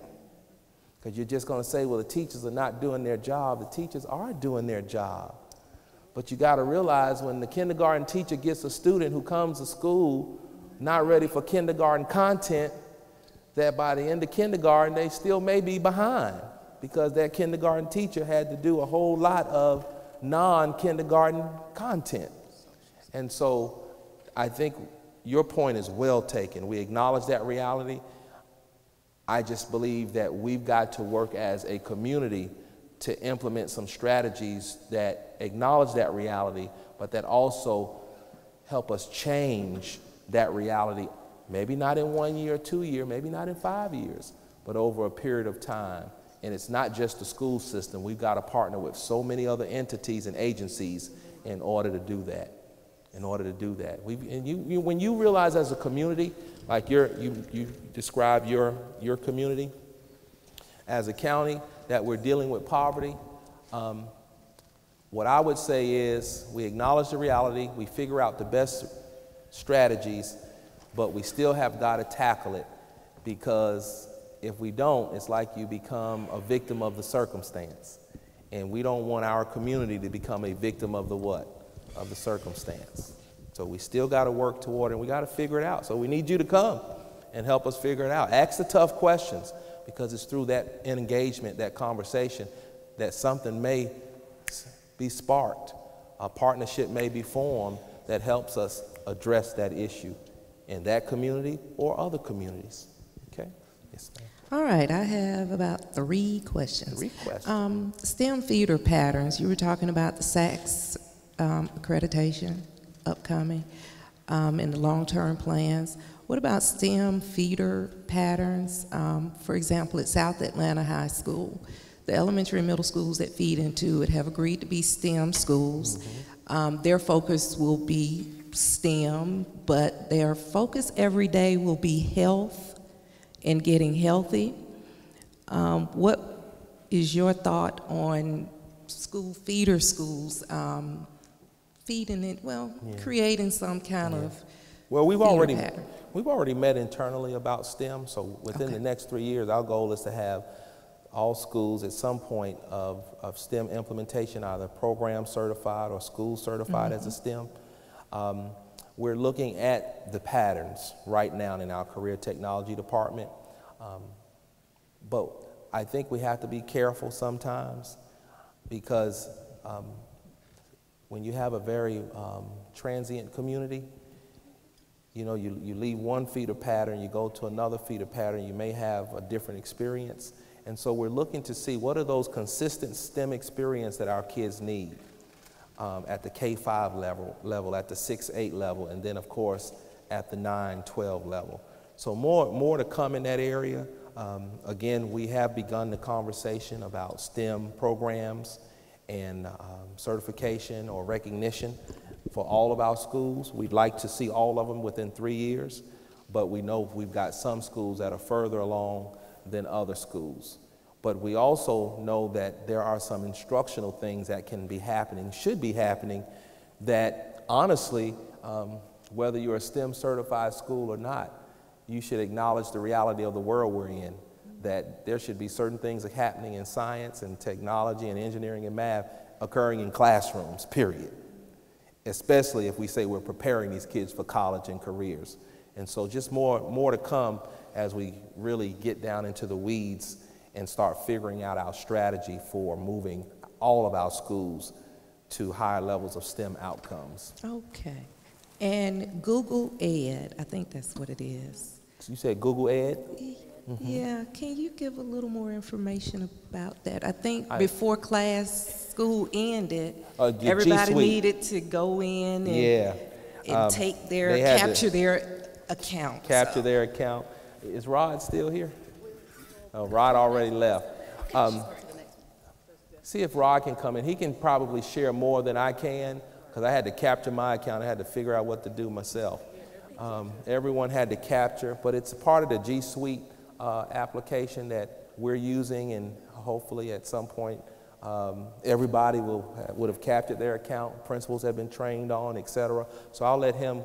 Because you're just going to say, well, the teachers are not doing their job. The teachers are doing their job. But you got to realize when the kindergarten teacher gets a student who comes to school not ready for kindergarten content, that by the end of kindergarten, they still may be behind because that kindergarten teacher had to do a whole lot of non-kindergarten content. And so I think your point is well taken. We acknowledge that reality. I just believe that we've got to work as a community to implement some strategies that acknowledge that reality, but that also help us change that reality, maybe not in 1 year or 2 years, maybe not in 5 years, but over a period of time. And it's not just the school system. We've got to partner with so many other entities and agencies in order to do that. When you realize as a community, like you describe your community, as a county, that we're dealing with poverty, what I would say is we acknowledge the reality, we figure out the best strategies, but we still have got to tackle it, because if we don't, it's like you become a victim of the circumstance. And we don't want our community to become a victim of the what? Of the circumstance. So we still got to work toward it, and we got to figure it out. So we need you to come and help us figure it out. Ask the tough questions, because it's through that engagement, that conversation, that something may be sparked. A partnership may be formed that helps us address that issue in that community or other communities. Okay? Yes, ma'am.
All right, I have about 3 questions. STEM feeder patterns, you were talking about the SACS accreditation upcoming and the long-term plans. What about STEM feeder patterns? For example, at South Atlanta High School, the elementary and middle schools that feed into it have agreed to be STEM schools. Mm-hmm. Their focus will be STEM, but their focus every day will be health and getting healthy. What is your thought on school feeder schools feeding it, creating some kind of
Well, we've already met internally about STEM, so within the next 3 years, our goal is to have all schools at some point of STEM implementation, either program certified or school certified as a STEM. We're looking at the patterns right now in our career technology department, but I think we have to be careful sometimes, because when you have a very transient community, you know, you leave one feeder pattern, you go to another feeder pattern, you may have a different experience. And so we're looking to see what are those consistent STEM experience that our kids need at the K-5 level, at the 6-8 level, and then of course at the 9-12 level. So more to come in that area. Again, we have begun the conversation about STEM programs and certification or recognition for all of our schools. We'd like to see all of them within 3 years, but we know we've got some schools that are further along than other schools. But we also know that there are some instructional things that can be happening, should be happening, that honestly, whether you're a STEM certified school or not, you should acknowledge the reality of the world we're in, that there should be certain things happening in science and technology and engineering and math occurring in classrooms, period. Especially if we say we're preparing these kids for college and careers. And so just more to come as we really get down into the weeds and start figuring out our strategy for moving all of our schools to higher levels of STEM outcomes.
Okay. And Google Ed, I think that's what it is.
You said Google Ed?
Yeah, can you give a little more information about that? I think before school ended, everybody needed to go in and take capture their account.
Capture their account. Is Rod still here? Oh, Rod already left. See if Rod can come in. He can probably share more than I can, because I had to capture my account. I had to figure out what to do myself. Everyone had to capture, but it's a part of the G Suite application that we're using, and hopefully at some point everybody would have captured their account, principals have been trained on, et cetera. So I'll let him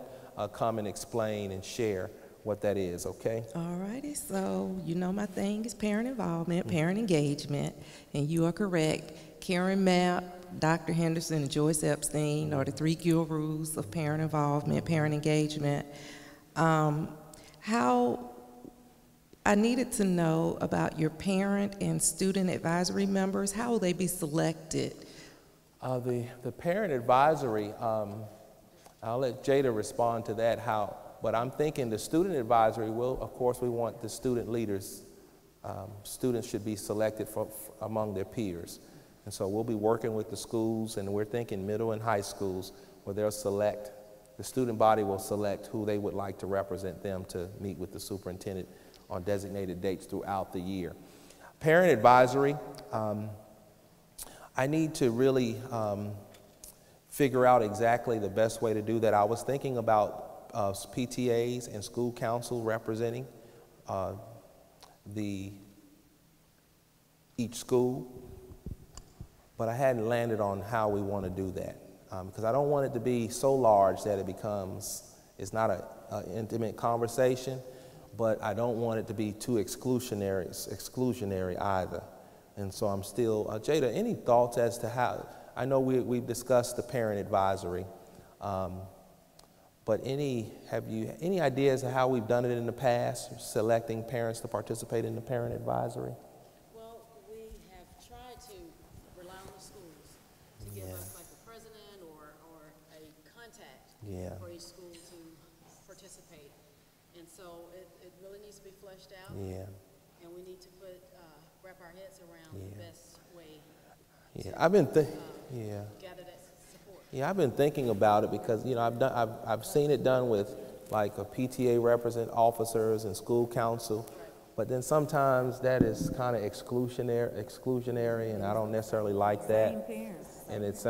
come and explain and share what that is, okay?
All righty, so you know my thing is parent involvement, parent engagement, and you are correct. Karen Mapp, Dr. Henderson, and Joyce Epstein are the 3 gurus of parent involvement, parent engagement. How I needed to know about your parent and student advisory members. How will they be selected?
The parent advisory, I'll let Jada respond to that, but I'm thinking the student advisory will, of course, we want the student leaders. Students should be selected among their peers. And so we'll be working with the schools, and we're thinking middle and high schools, where they'll select, the student body will select who they would like to represent them to meet with the superintendent on designated dates throughout the year. Parent advisory, I need to really figure out exactly the best way to do that. I was thinking about PTAs and school council representing each school, but I hadn't landed on how we want to do that, because I don't want it to be so large that it's not an intimate conversation, but I don't want it to be too exclusionary either. And so I'm still, Jada, any thoughts as to how, I know we've discussed the parent advisory, but have you any ideas of how we've done it in the past, selecting parents to participate in the parent advisory?
Well, we have tried to rely on the schools to give us like a president or a contact for each school to participate. And so it really needs to be fleshed out. Yeah. And we need to wrap our heads around the best way to gather that support. Yeah, I've been thinking about it because, you know, I've seen it done with like a PTA represent officers and school council, but then sometimes that is kind of exclusionary, and I don't necessarily like that. Same parents. And it's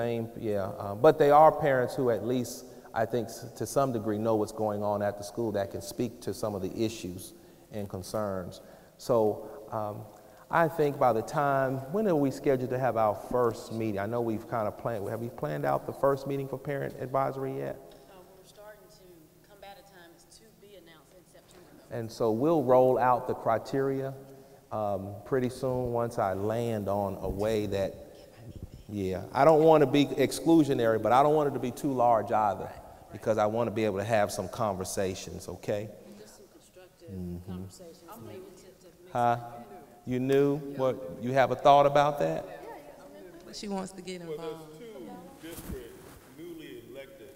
but they are parents who at least, I think, to some degree know what's going on at the school, that can speak to some of the issues and concerns. So I think by the time, when are we scheduled to have our first meeting? I know we've kind of planned, have we planned out the first meeting for parent advisory yet? We're starting to come back a time. It's to be announced in September, though. And so we'll roll out the criteria pretty soon once I land on a way that, I don't want to be exclusionary, but I don't want it to be too large either, because I want to be able to have some conversations, okay? Just some constructive conversations. You knew what? You have a thought about that?
But she wants to get involved.
Well, there's 2 newly elected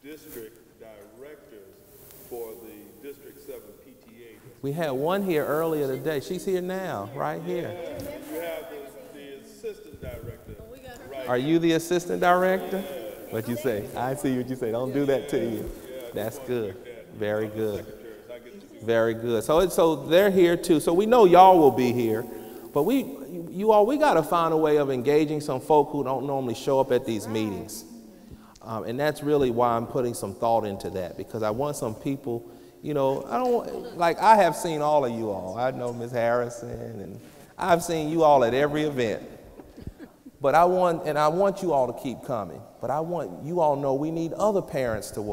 district directors for the District 7 PTA.
We had one here earlier today. She's here now, right here.
You have the assistant director. Right.
Are you the assistant director? What you say? I see what you say. Don't do that to you. That's good. Very good. Very good. So they're here too. So we know y'all will be here, but we got to find a way of engaging some folk who don't normally show up at these meetings, and that's really why I'm putting some thought into that, because I want some people. You know, I have seen all of you all. I know Ms. Harrison, and I've seen you all at every event. But I want you all to keep coming. But I want you all to know we need other parents to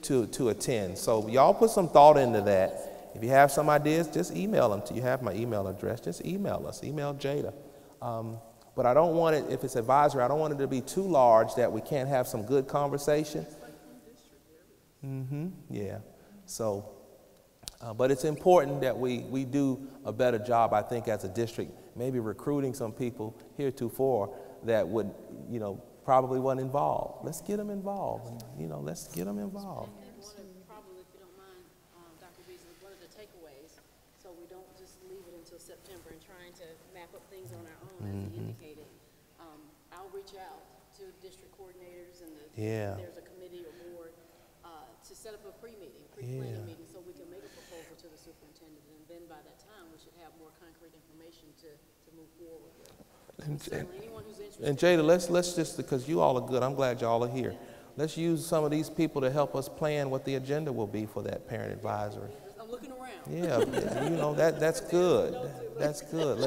to attend. So y'all put some thought into that. If you have some ideas, just email them to you. Have my email address. Just email us. Email Jada. But I don't want it, if it's advisory, I don't want it to be too large that we can't have some good conversation. So, but it's important that we do a better job, I think, as a district, maybe recruiting some people heretofore that would, probably wasn't involved. Let's get them involved. Let's get them involved.
Probably, if you don't mind, Dr. Beasley, one of the takeaways, so we don't just leave it until September and trying to map up things on our own, as you indicated. I'll reach out to district coordinators and there's a committee or board to set up a pre-planning meeting, so we can make a proposal to the superintendent, and then by that time we should have more concrete information to move forward with.
And Jada, let's just, because you all are good, I'm glad y'all are here. Let's use some of these people to help us plan what the agenda will be for that parent advisory.
I'm looking around.
Yeah, you know, that's good. That's good.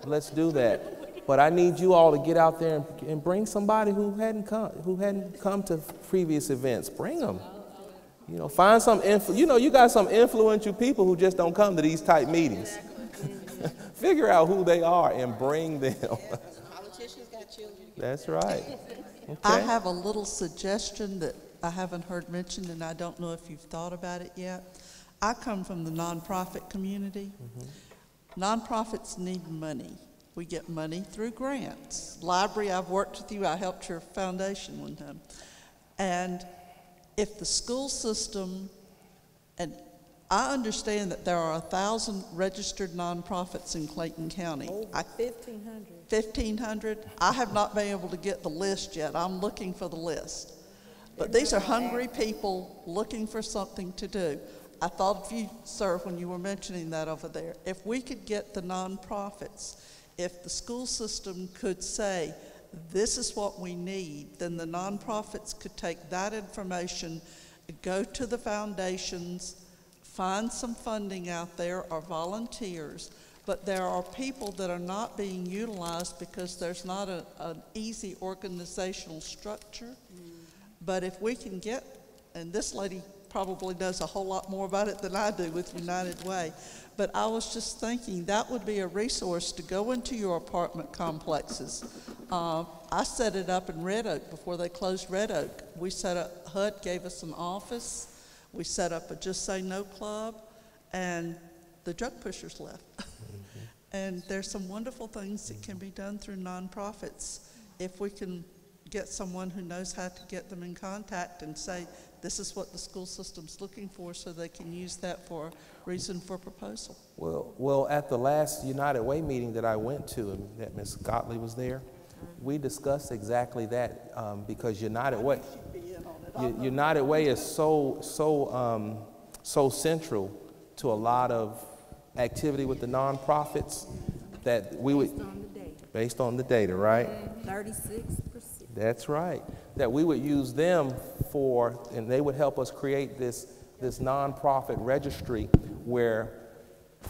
Let's do that. But I need you all to get out there and bring somebody who hadn't come to previous events. Bring them. You know, find some you got some influential people who just don't come to these type meetings. Figure out who they are and bring them.
Politicians got children.
That's right. Okay.
I have a little suggestion that I haven't heard mentioned, and I don't know if you've thought about it yet. I come from the nonprofit community. Nonprofits need money. We get money through grants. Library, I've worked with you. I helped your foundation one time. And if the school system, and I understand that there are 1,000 registered nonprofits in Clayton County.
1,500.
1,500. I have not been able to get the list yet. I'm looking for the list. But these are hungry people looking for something to do. I thought of you, sir, when you were mentioning that over there. If we could get the nonprofits, if the school system could say, this is what we need, then the nonprofits could take that information, go to the foundations, find some funding out there or volunteers. But there are people that are not being utilized because there's not an easy organizational structure. But if we can get, and this lady probably knows a whole lot more about it than I do with United Way, but I was just thinking that would be a resource to go into your apartment complexes. I set it up in Red Oak before they closed Red Oak. We set up, HUD gave us an office. We set up a Just Say No club, and the drug pushers left. And there's some wonderful things that can be done through nonprofits if we can get someone who knows how to get them in contact and say, this is what the school system's looking for, so they can use that for reason for proposal.
Well, at the last United Way meeting that I went to, and that Ms. Gottlieb was there, we discussed exactly that because United Way is so central to a lot of activity with the nonprofits that we would, based on the data, right?
36%.
That's right. That we would use them for, and they would help us create this nonprofit registry where,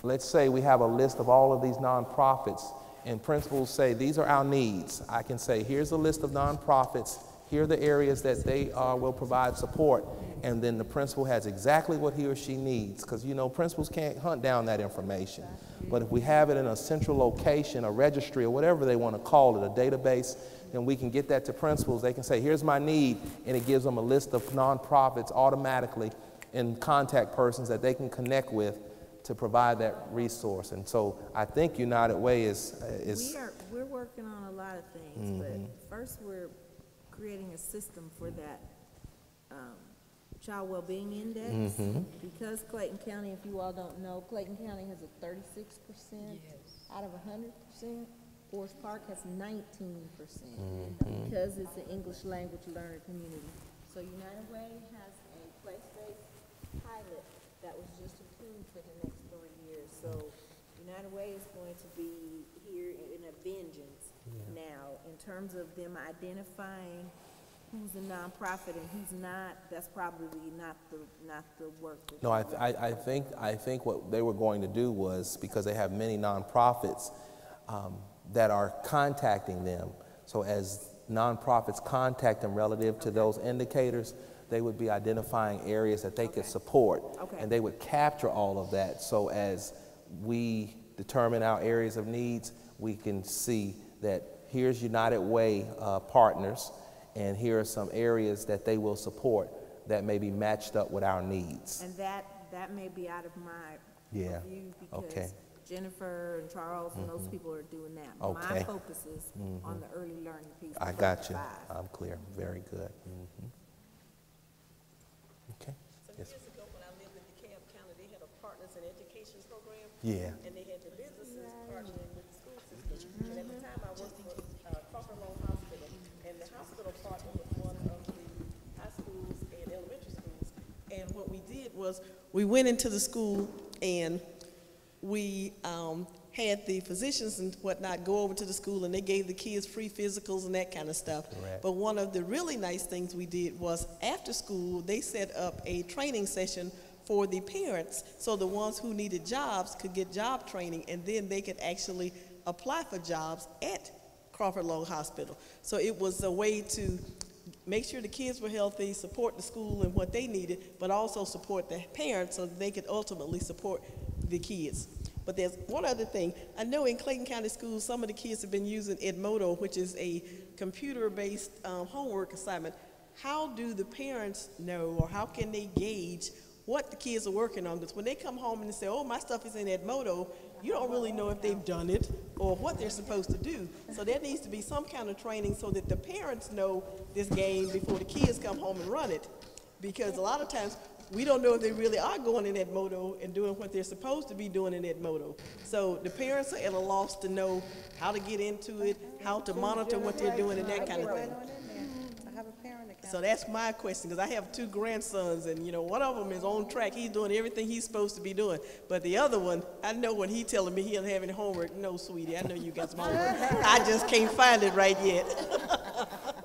let's say we have a list of all of these nonprofits, and principals say, these are our needs. I can say, here's a list of nonprofits, here are the areas that they will provide support, and then the principal has exactly what he or she needs, because you know principals can't hunt down that information. But if we have it in a central location, a registry, or whatever they want to call it, a database, then we can get that to principals. They can say, here's my need, and it gives them a list of nonprofits automatically and contact persons that they can connect with to provide that resource. And so I think United Way is
We're working on a lot of things, but first we're creating a system for that Child Wellbeing Index. Because Clayton County, if you all don't know, Clayton County has a 36% out of 100%. Forest Park has 19% because it's an English language learner community. So United Way has a place-based pilot that was just approved for the next 3 years. So United Way is going to be here in a vengeance now in terms of them identifying who's a nonprofit and who's not. That's probably not the work.
No, I think what they were going to do was, because they have many nonprofits that are contacting them. So as nonprofits contact them relative to those indicators, they would be identifying areas that they could support. And they would capture all of that. So as we determine our areas of needs, we can see that here's United Way partners, and here are some areas that they will support that may be matched up with our needs.
And that may be out of my review because Jennifer and Charles and those people are doing that. My focus is on the early learning piece.
I got you. I'm clear. Very good. Okay.
Some years ago when I lived in DeKalb County, they had a Partners in Education program. And they had the businesses partnering with the school system. And at the time I worked for Crawford Lawn Hospital, and the hospital partnered with one of the high schools and elementary schools. And what we did was we went into the school and we had the physicians and whatnot go over to the school, and they gave the kids free physicals and that kind of stuff. But one of the really nice things we did was after school, they set up a training session for the parents, so the ones who needed jobs could get job training, and then they could actually apply for jobs at Crawford Long Hospital. So it was a way to make sure the kids were healthy, support the school and what they needed, but also support the parents so that they could ultimately support the kids. But there's one other thing. I know in Clayton County schools, some of the kids have been using Edmodo, which is a computer-based homework assignment. How do the parents know, or how can they gauge what the kids are working on? Because when they come home and they say, oh, my stuff is in Edmodo, you don't really know if they've done it or what they're supposed to do. So there needs to be some kind of training so that the parents know this game before the kids come home and run it. Because a lot of times, we don't know if they really are going in Edmodo and doing what they're supposed to be doing in Edmodo. So the parents are at a loss to know how to get into it, how to monitor what they're doing, and that kind of thing. So that's my question, because I have 2 grandsons, and one of them is on track. He's doing everything he's supposed to be doing. But the other one, I know when he's telling me he doesn't have any homework. No, sweetie, I know you got some homework. I just can't find it right yet.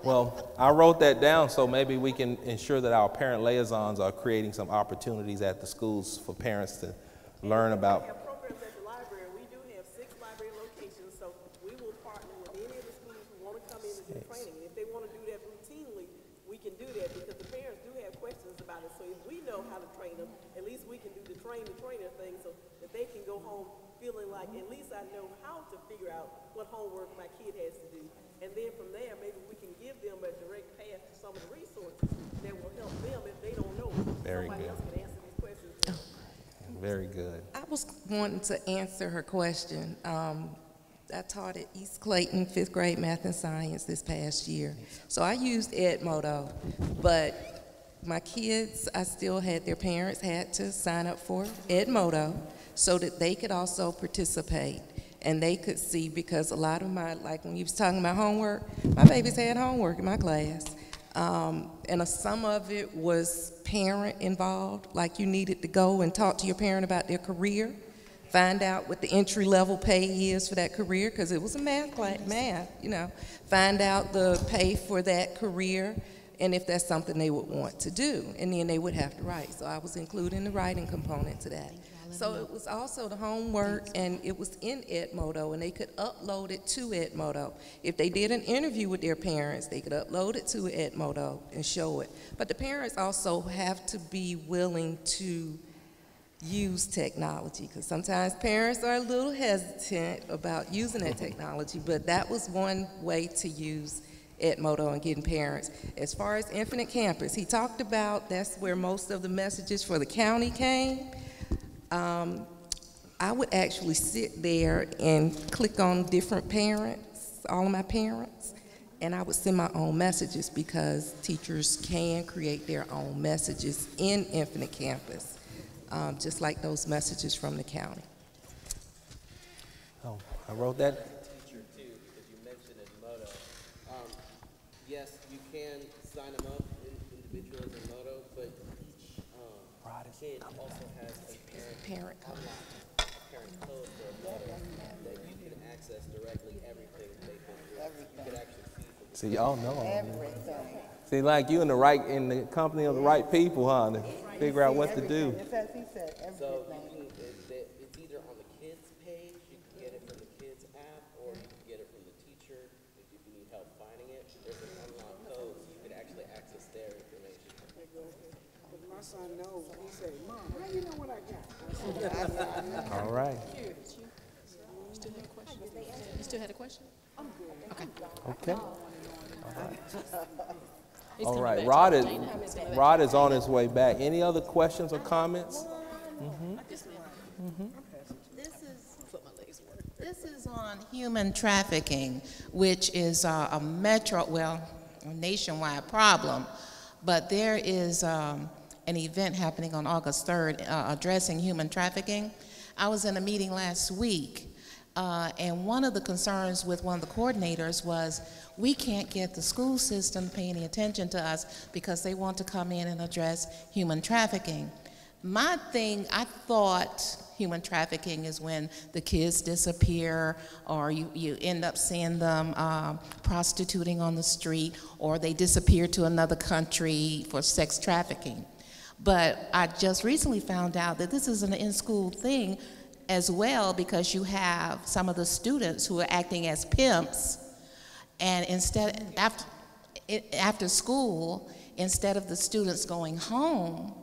Well, I wrote that down so maybe we can ensure that our parent liaisons are creating some opportunities at the schools for parents to learn about.
We have programs at the library. We do have 6 library locations, so we will partner with any of the schools who want to come in and do training. And if they want to do that routinely, we can do that, because the parents do have questions about it. So if we know how to train them, at least we can do the trainer thing, so that they can go home feeling like, at least I know how to figure out what homework my kid has to do. And then from there, maybe we can give them a direct path to some of the resources that will help them if they don't know.
Very
Somebody
good.
else can answer these questions.
Very good.
I was wanting to answer her question. I taught at East Clayton 5th grade math and science this past year. So I used Edmodo, but my kids, I still had, their parents had to sign up for Edmodo so that they could also participate. And they could see, because a lot of my, like when you was talking about homework, my babies had homework in my class. And some of it was parent involved, like you needed to go and talk to your parent about their career, find out what the entry-level pay is for that career, because it was a math class, find out the pay for that career, and if that's something they would want to do, and then they would have to write. So I was including the writing component to that. So it was also the homework, and it was in Edmodo, and they could upload it to Edmodo. If they did an interview with their parents, they could upload it to Edmodo and show it. But the parents also have to be willing to use technology, because sometimes parents are a little hesitant about using that technology, but that was one way to use Edmodo and getting parents. As far as Infinite Campus, he talked about that's where most of the messages for the county came. I would actually sit there and click on different parents, all of my parents, and I would send my own messages, because teachers can create their own messages in Infinite Campus, just like those messages from the county.
Oh, I wrote that.
Teacher too, because you mentioned Edmodo. Yes, you can sign them up individually as Edmodo, but each kid also has a parent code for Edmodo that you can access directly everything they've been through. You can actually see.
See, y'all know.
Everything.
See, like you in the company of the right people, huh? To figure out what to do.
So it's either on the kids' page, you can get it from the kids' app, or you can get it from the teacher if you need help finding it. There's an unlocked code, so you can actually access their information.
But my son knows. He said, "Mom, how do you know what I got?"
All right.
You still had a question? I'm good.
Okay. All right. Rod is on his way back. Any other questions or comments?
This is on human trafficking, which is a nationwide problem. But there is an event happening on August 3rd addressing human trafficking. I was in a meeting last week, and one of the concerns with one of the coordinators was we can't get the school system to pay any attention to us because they want to come in and address human trafficking. My thing, I thought human trafficking is when the kids disappear, or you end up seeing them prostituting on the street, or they disappear to another country for sex trafficking. But I just recently found out that this is an in-school thing as well, because you have some of the students who are acting as pimps, and after school, instead of the students going home,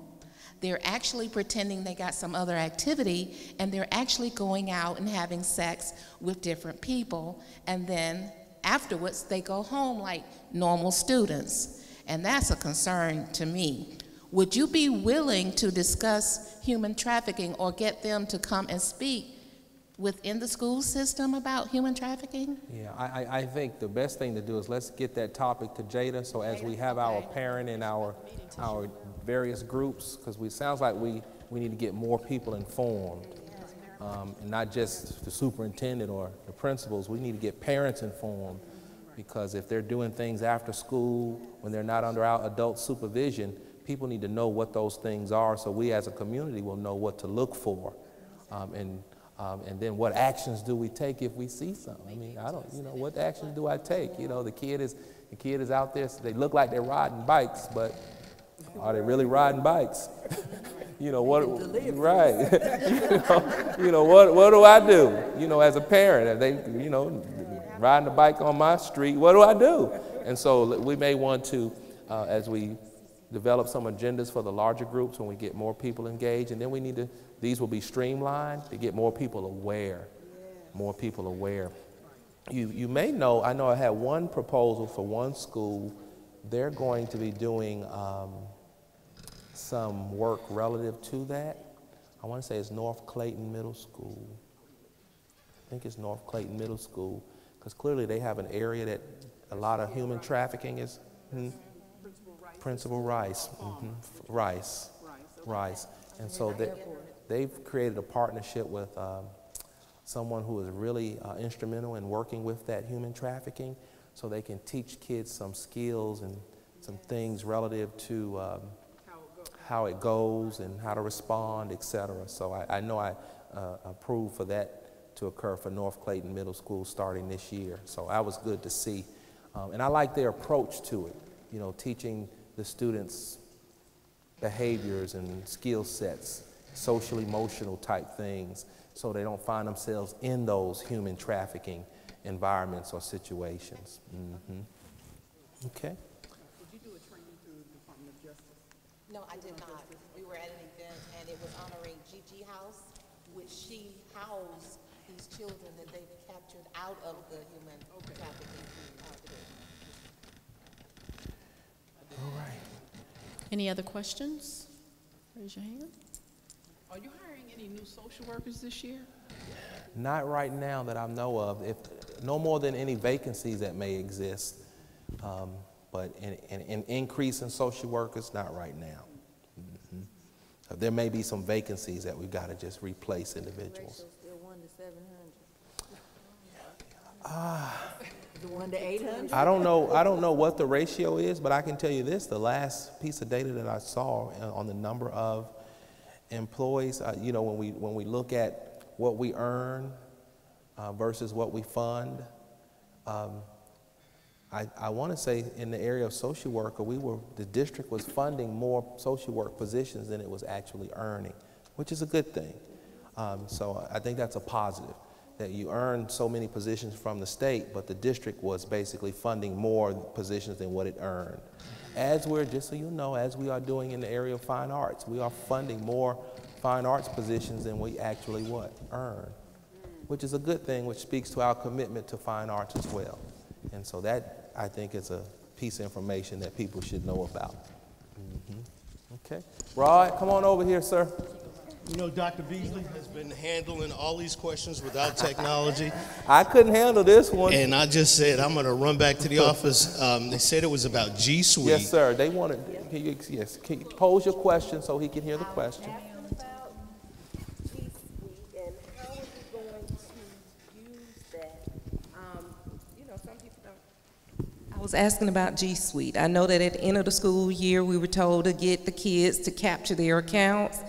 they're actually pretending they got some other activity, and they're actually going out and having sex with different people, and then afterwards they go home like normal students. And that's a concern to me. Would you be willing to discuss human trafficking or get them to come and speak within the school system about human trafficking?
Yeah, I think the best thing to do is let's get that topic to Jada, so as we have our parent and our various groups, because it sounds like we need to get more people informed, and not just the superintendent or the principals. We need to get parents informed, because if they're doing things after school, when they're not under our adult supervision, people need to know what those things are, so we as a community will know what to look for, and then what actions do we take if we see something. I mean, what actions do I take? The kid is out there, so they look like they're riding bikes, but are they really riding bikes? What? Right. What do I do? As a parent, if they, riding a bike on my street, what do I do? And so we may want to, as we develop some agendas for the larger groups, when we get more people engaged, and then these will be streamlined to get more people aware, You may know, I had one proposal for one school. They're going to be doing some work relative to that. I want to say it's North Clayton Middle School. I think it's North Clayton Middle School, because clearly they have an area that a lot of human trafficking is. Principal Rice. Rice. And so they've created a partnership with someone who is really instrumental in working with that human trafficking, so they can teach kids some skills and some things relative to how it goes and how to respond, etc. So I know I approve for that to occur for North Clayton Middle School starting this year. So that was good to see. And I like their approach to it, teaching the students behaviors and skill sets, social emotional type things, so they don't find themselves in those human trafficking environments or situations. Okay.
Did you do a training through the Department of Justice?
No, I did not. We were at an event, and it was honoring Gigi House, which she housed these children that they've captured out of the human trafficking.
All right.
Any other questions? Raise your hand.
Are you hiring any new social workers this year?
Not right now that I know of. No more than any vacancies that may exist, but an increase in social workers, not right now. There may be some vacancies that we've got to just replace individuals.
Still 1 to 700. The 1 to 800.
I don't know what the ratio is, but I can tell you this: the last piece of data that I saw on the number of employees, when we look at what we earn versus what we fund, I want to say in the area of social worker, the district was funding more social work positions than it was actually earning, which is a good thing. So I think that's a positive, that you earn so many positions from the state, but the district was basically funding more positions than what it earned. Just so you know, as we are doing in the area of fine arts, we are funding more fine arts positions than we actually earn, which is a good thing, which speaks to our commitment to fine arts as well. And so that, I think, is a piece of information that people should know about. Okay. Rod, come on over here, sir.
Dr. Beasley has been handling all these questions without technology.
I couldn't handle this one.
And I just said, I'm going to run back to the office. They said it was about G Suite.
Yes, sir. They wanted, can you pose your question so he can hear the question?
I was asking about G Suite. I know that at the end of the school year, we were told to get the kids to capture their accounts.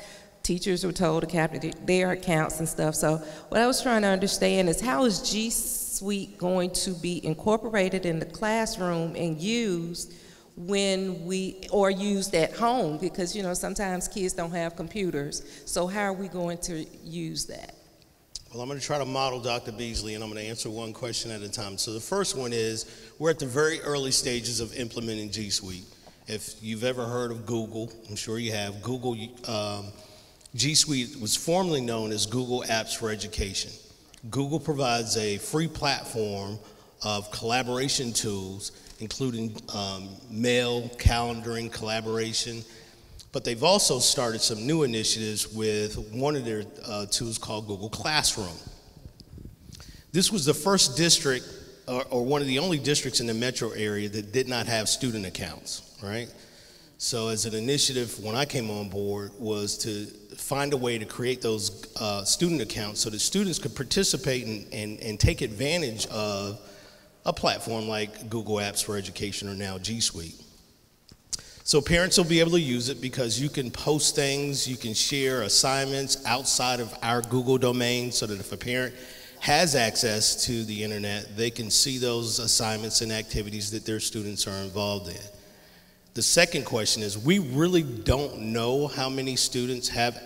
Teachers were told to capture their accounts and stuff. So what I was trying to understand is, how is G Suite going to be incorporated in the classroom and used or used at home, because sometimes kids don't have computers. So how are we going to use that?
Well, I'm going to try to model Dr. Beasley, and I'm going to answer one question at a time. So the first one is, we're at the very early stages of implementing G Suite. If you've ever heard of Google, I'm sure you have, Google, G Suite was formerly known as Google Apps for Education. Google provides a free platform of collaboration tools, including mail, calendaring, collaboration. But they've also started some new initiatives with one of their tools called Google Classroom. This was the first district, or one of the only districts in the metro area that did not have student accounts, right? So as an initiative, when I came on board, was to find a way to create those student accounts so that students could participate and take advantage of a platform like Google Apps for Education, or now G Suite. So parents will be able to use it because you can post things, you can share assignments outside of our Google domain, so that if a parent has access to the internet, they can see those assignments and activities that their students are involved in. The second question is, we really don't know how many students have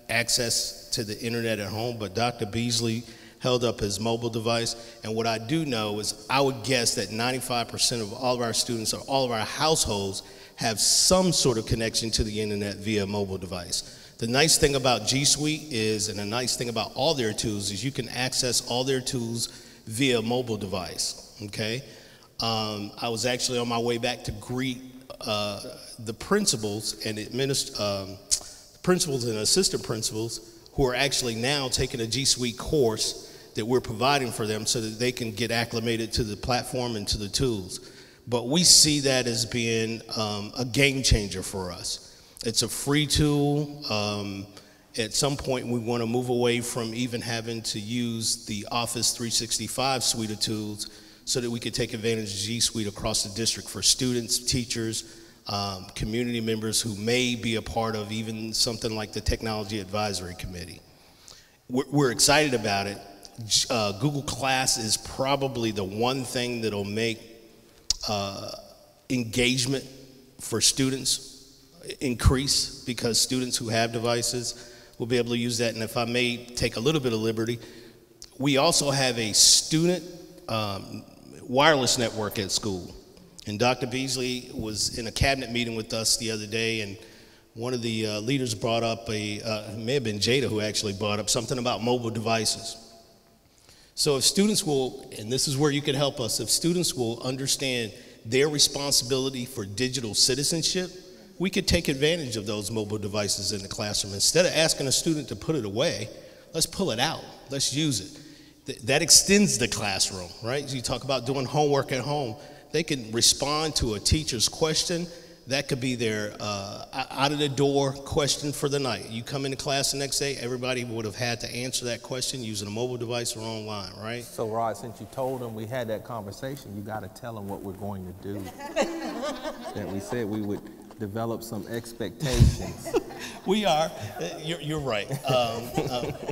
access to the internet at home, but Dr. Beasley held up his mobile device, and what I do know is I would guess that 95% of all of our students, or all of our households, have some sort of connection to the internet via mobile device. The nice thing about G Suite is, and the nice thing about all their tools, is you can access all their tools via mobile device, okay? I was actually on my way back to greet the principals and principals and assistant principals who are actually now taking a G Suite course that we're providing for them so that they can get acclimated to the platform and to the tools. But we see that as being a game changer for us. It's a free tool. At some point, we want to move away from even having to use the Office 365 suite of tools so that we could take advantage of G Suite across the district for students, teachers, community members who may be a part of even something like the Technology Advisory Committee. We're excited about it. Google Class is probably the one thing that'll make engagement for students increase, because students who have devices will be able to use that. And if I may take a little bit of liberty, we also have a student wireless network at school. And Dr. Beasley was in a cabinet meeting with us the other day, and one of the leaders brought up it may have been Jada who actually brought up something about mobile devices. So if students will, and this is where you can help us, if students will understand their responsibility for digital citizenship, we could take advantage of those mobile devices in the classroom. Instead of asking a student to put it away, let's pull it out, let's use it. That extends the classroom, right? You talk about doing homework at home. They can respond to a teacher's question. That could be their out of the door question for the night. You come into class the next day, everybody would have had to answer that question using a mobile device or online, right?
So Rod, since you told them we had that conversation, you got to tell them what we're going to do. That we said we would develop some expectations.
We are. You're right.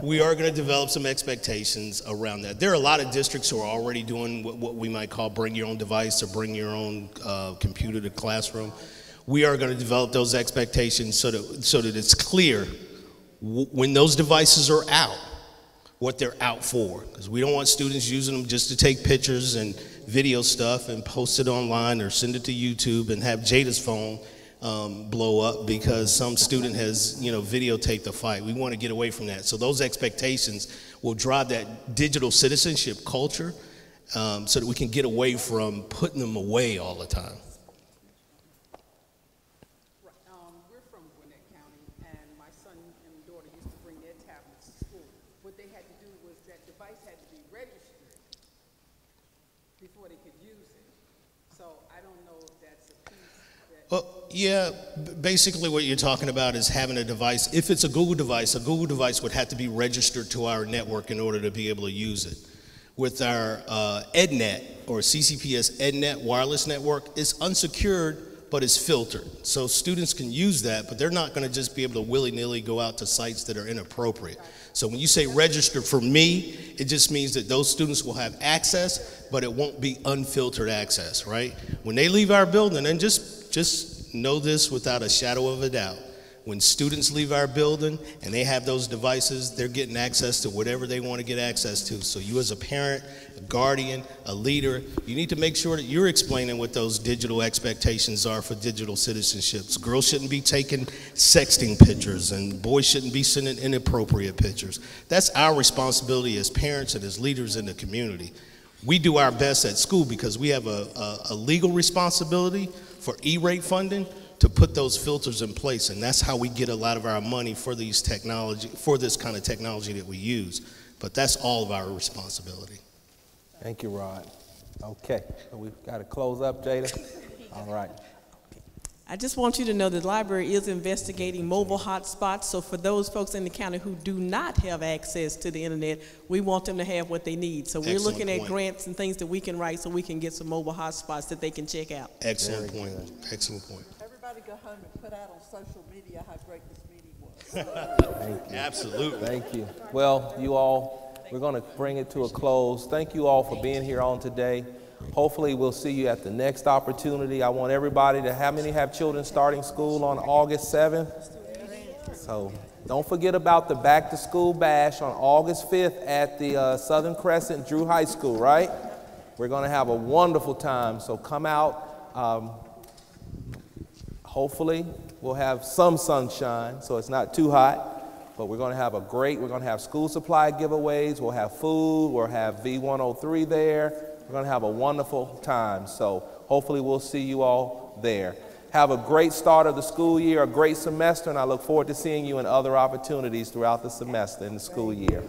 We are going to develop some expectations around that. There are a lot of districts who are already doing what we might call bring your own device or bring your own computer to classroom. We are going to develop those expectations so that it's clear when those devices are out, what they're out for. Because we don't want students using them just to take pictures and video stuff and post it online or send it to YouTube and have Jada's phone blow up because some student has, videotaped the fight. We want to get away from that. So those expectations will drive that digital citizenship culture so that we can get away from putting them away all the time.
We're from Gwinnett County, and my son and daughter used to bring their tablets to school. What they had to do was that device had to be registered before they could use it. So I don't know if that's a piece that...
Well, yeah, basically what you're talking about is having a device. If it's a Google device would have to be registered to our network in order to be able to use it. With our EdNet, or CCPS EdNet wireless network, it's unsecured, but it's filtered. So students can use that, but they're not going to just be able to willy-nilly go out to sites that are inappropriate. So when you say register for me, it just means that those students will have access, but it won't be unfiltered access, right? When they leave our building, and just just know this without a shadow of a doubt. When students leave our building and they have those devices, they're getting access to whatever they want to get access to. So you as a parent, a guardian, a leader, you need to make sure that you're explaining what those digital expectations are for digital citizenships. Girls shouldn't be taking sexting pictures and boys shouldn't be sending inappropriate pictures. That's our responsibility as parents and as leaders in the community. We do our best at school because we have a legal responsibility for E-rate funding to put those filters in place, and that's how we get a lot of our money for these this kind of technology that we use. But that's all of our responsibility.
Thank you, Rod. Okay, so we've got to close up, Jada. All right.
I just want you to know that the library is investigating mobile hotspots. So for those folks in the county who do not have access to the internet, we want them to have what they need. So we're looking at grants and things that we can write so we can get some mobile hotspots that they can check out.
Excellent point. Excellent point.
Everybody go home and put out on social media how great this meeting was.
Thank you.
Absolutely.
Thank you. Well, you all, we're going to bring it to a close. Thank you all for being here on today. Hopefully we'll see you at the next opportunity. I want everybody to, how many have children starting school on August 7th? So don't forget about the back to school bash on August 5th at the Southern Crescent Drew High School, right? We're going to have a wonderful time, so come out. Hopefully we'll have some sunshine so it's not too hot, but we're going to have we're going to have school supply giveaways, we'll have food, we'll have V103 there. We're going to have a wonderful time, so hopefully we'll see you all there. Have a great start of the school year, a great semester, and I look forward to seeing you in other opportunities throughout the semester in the school year.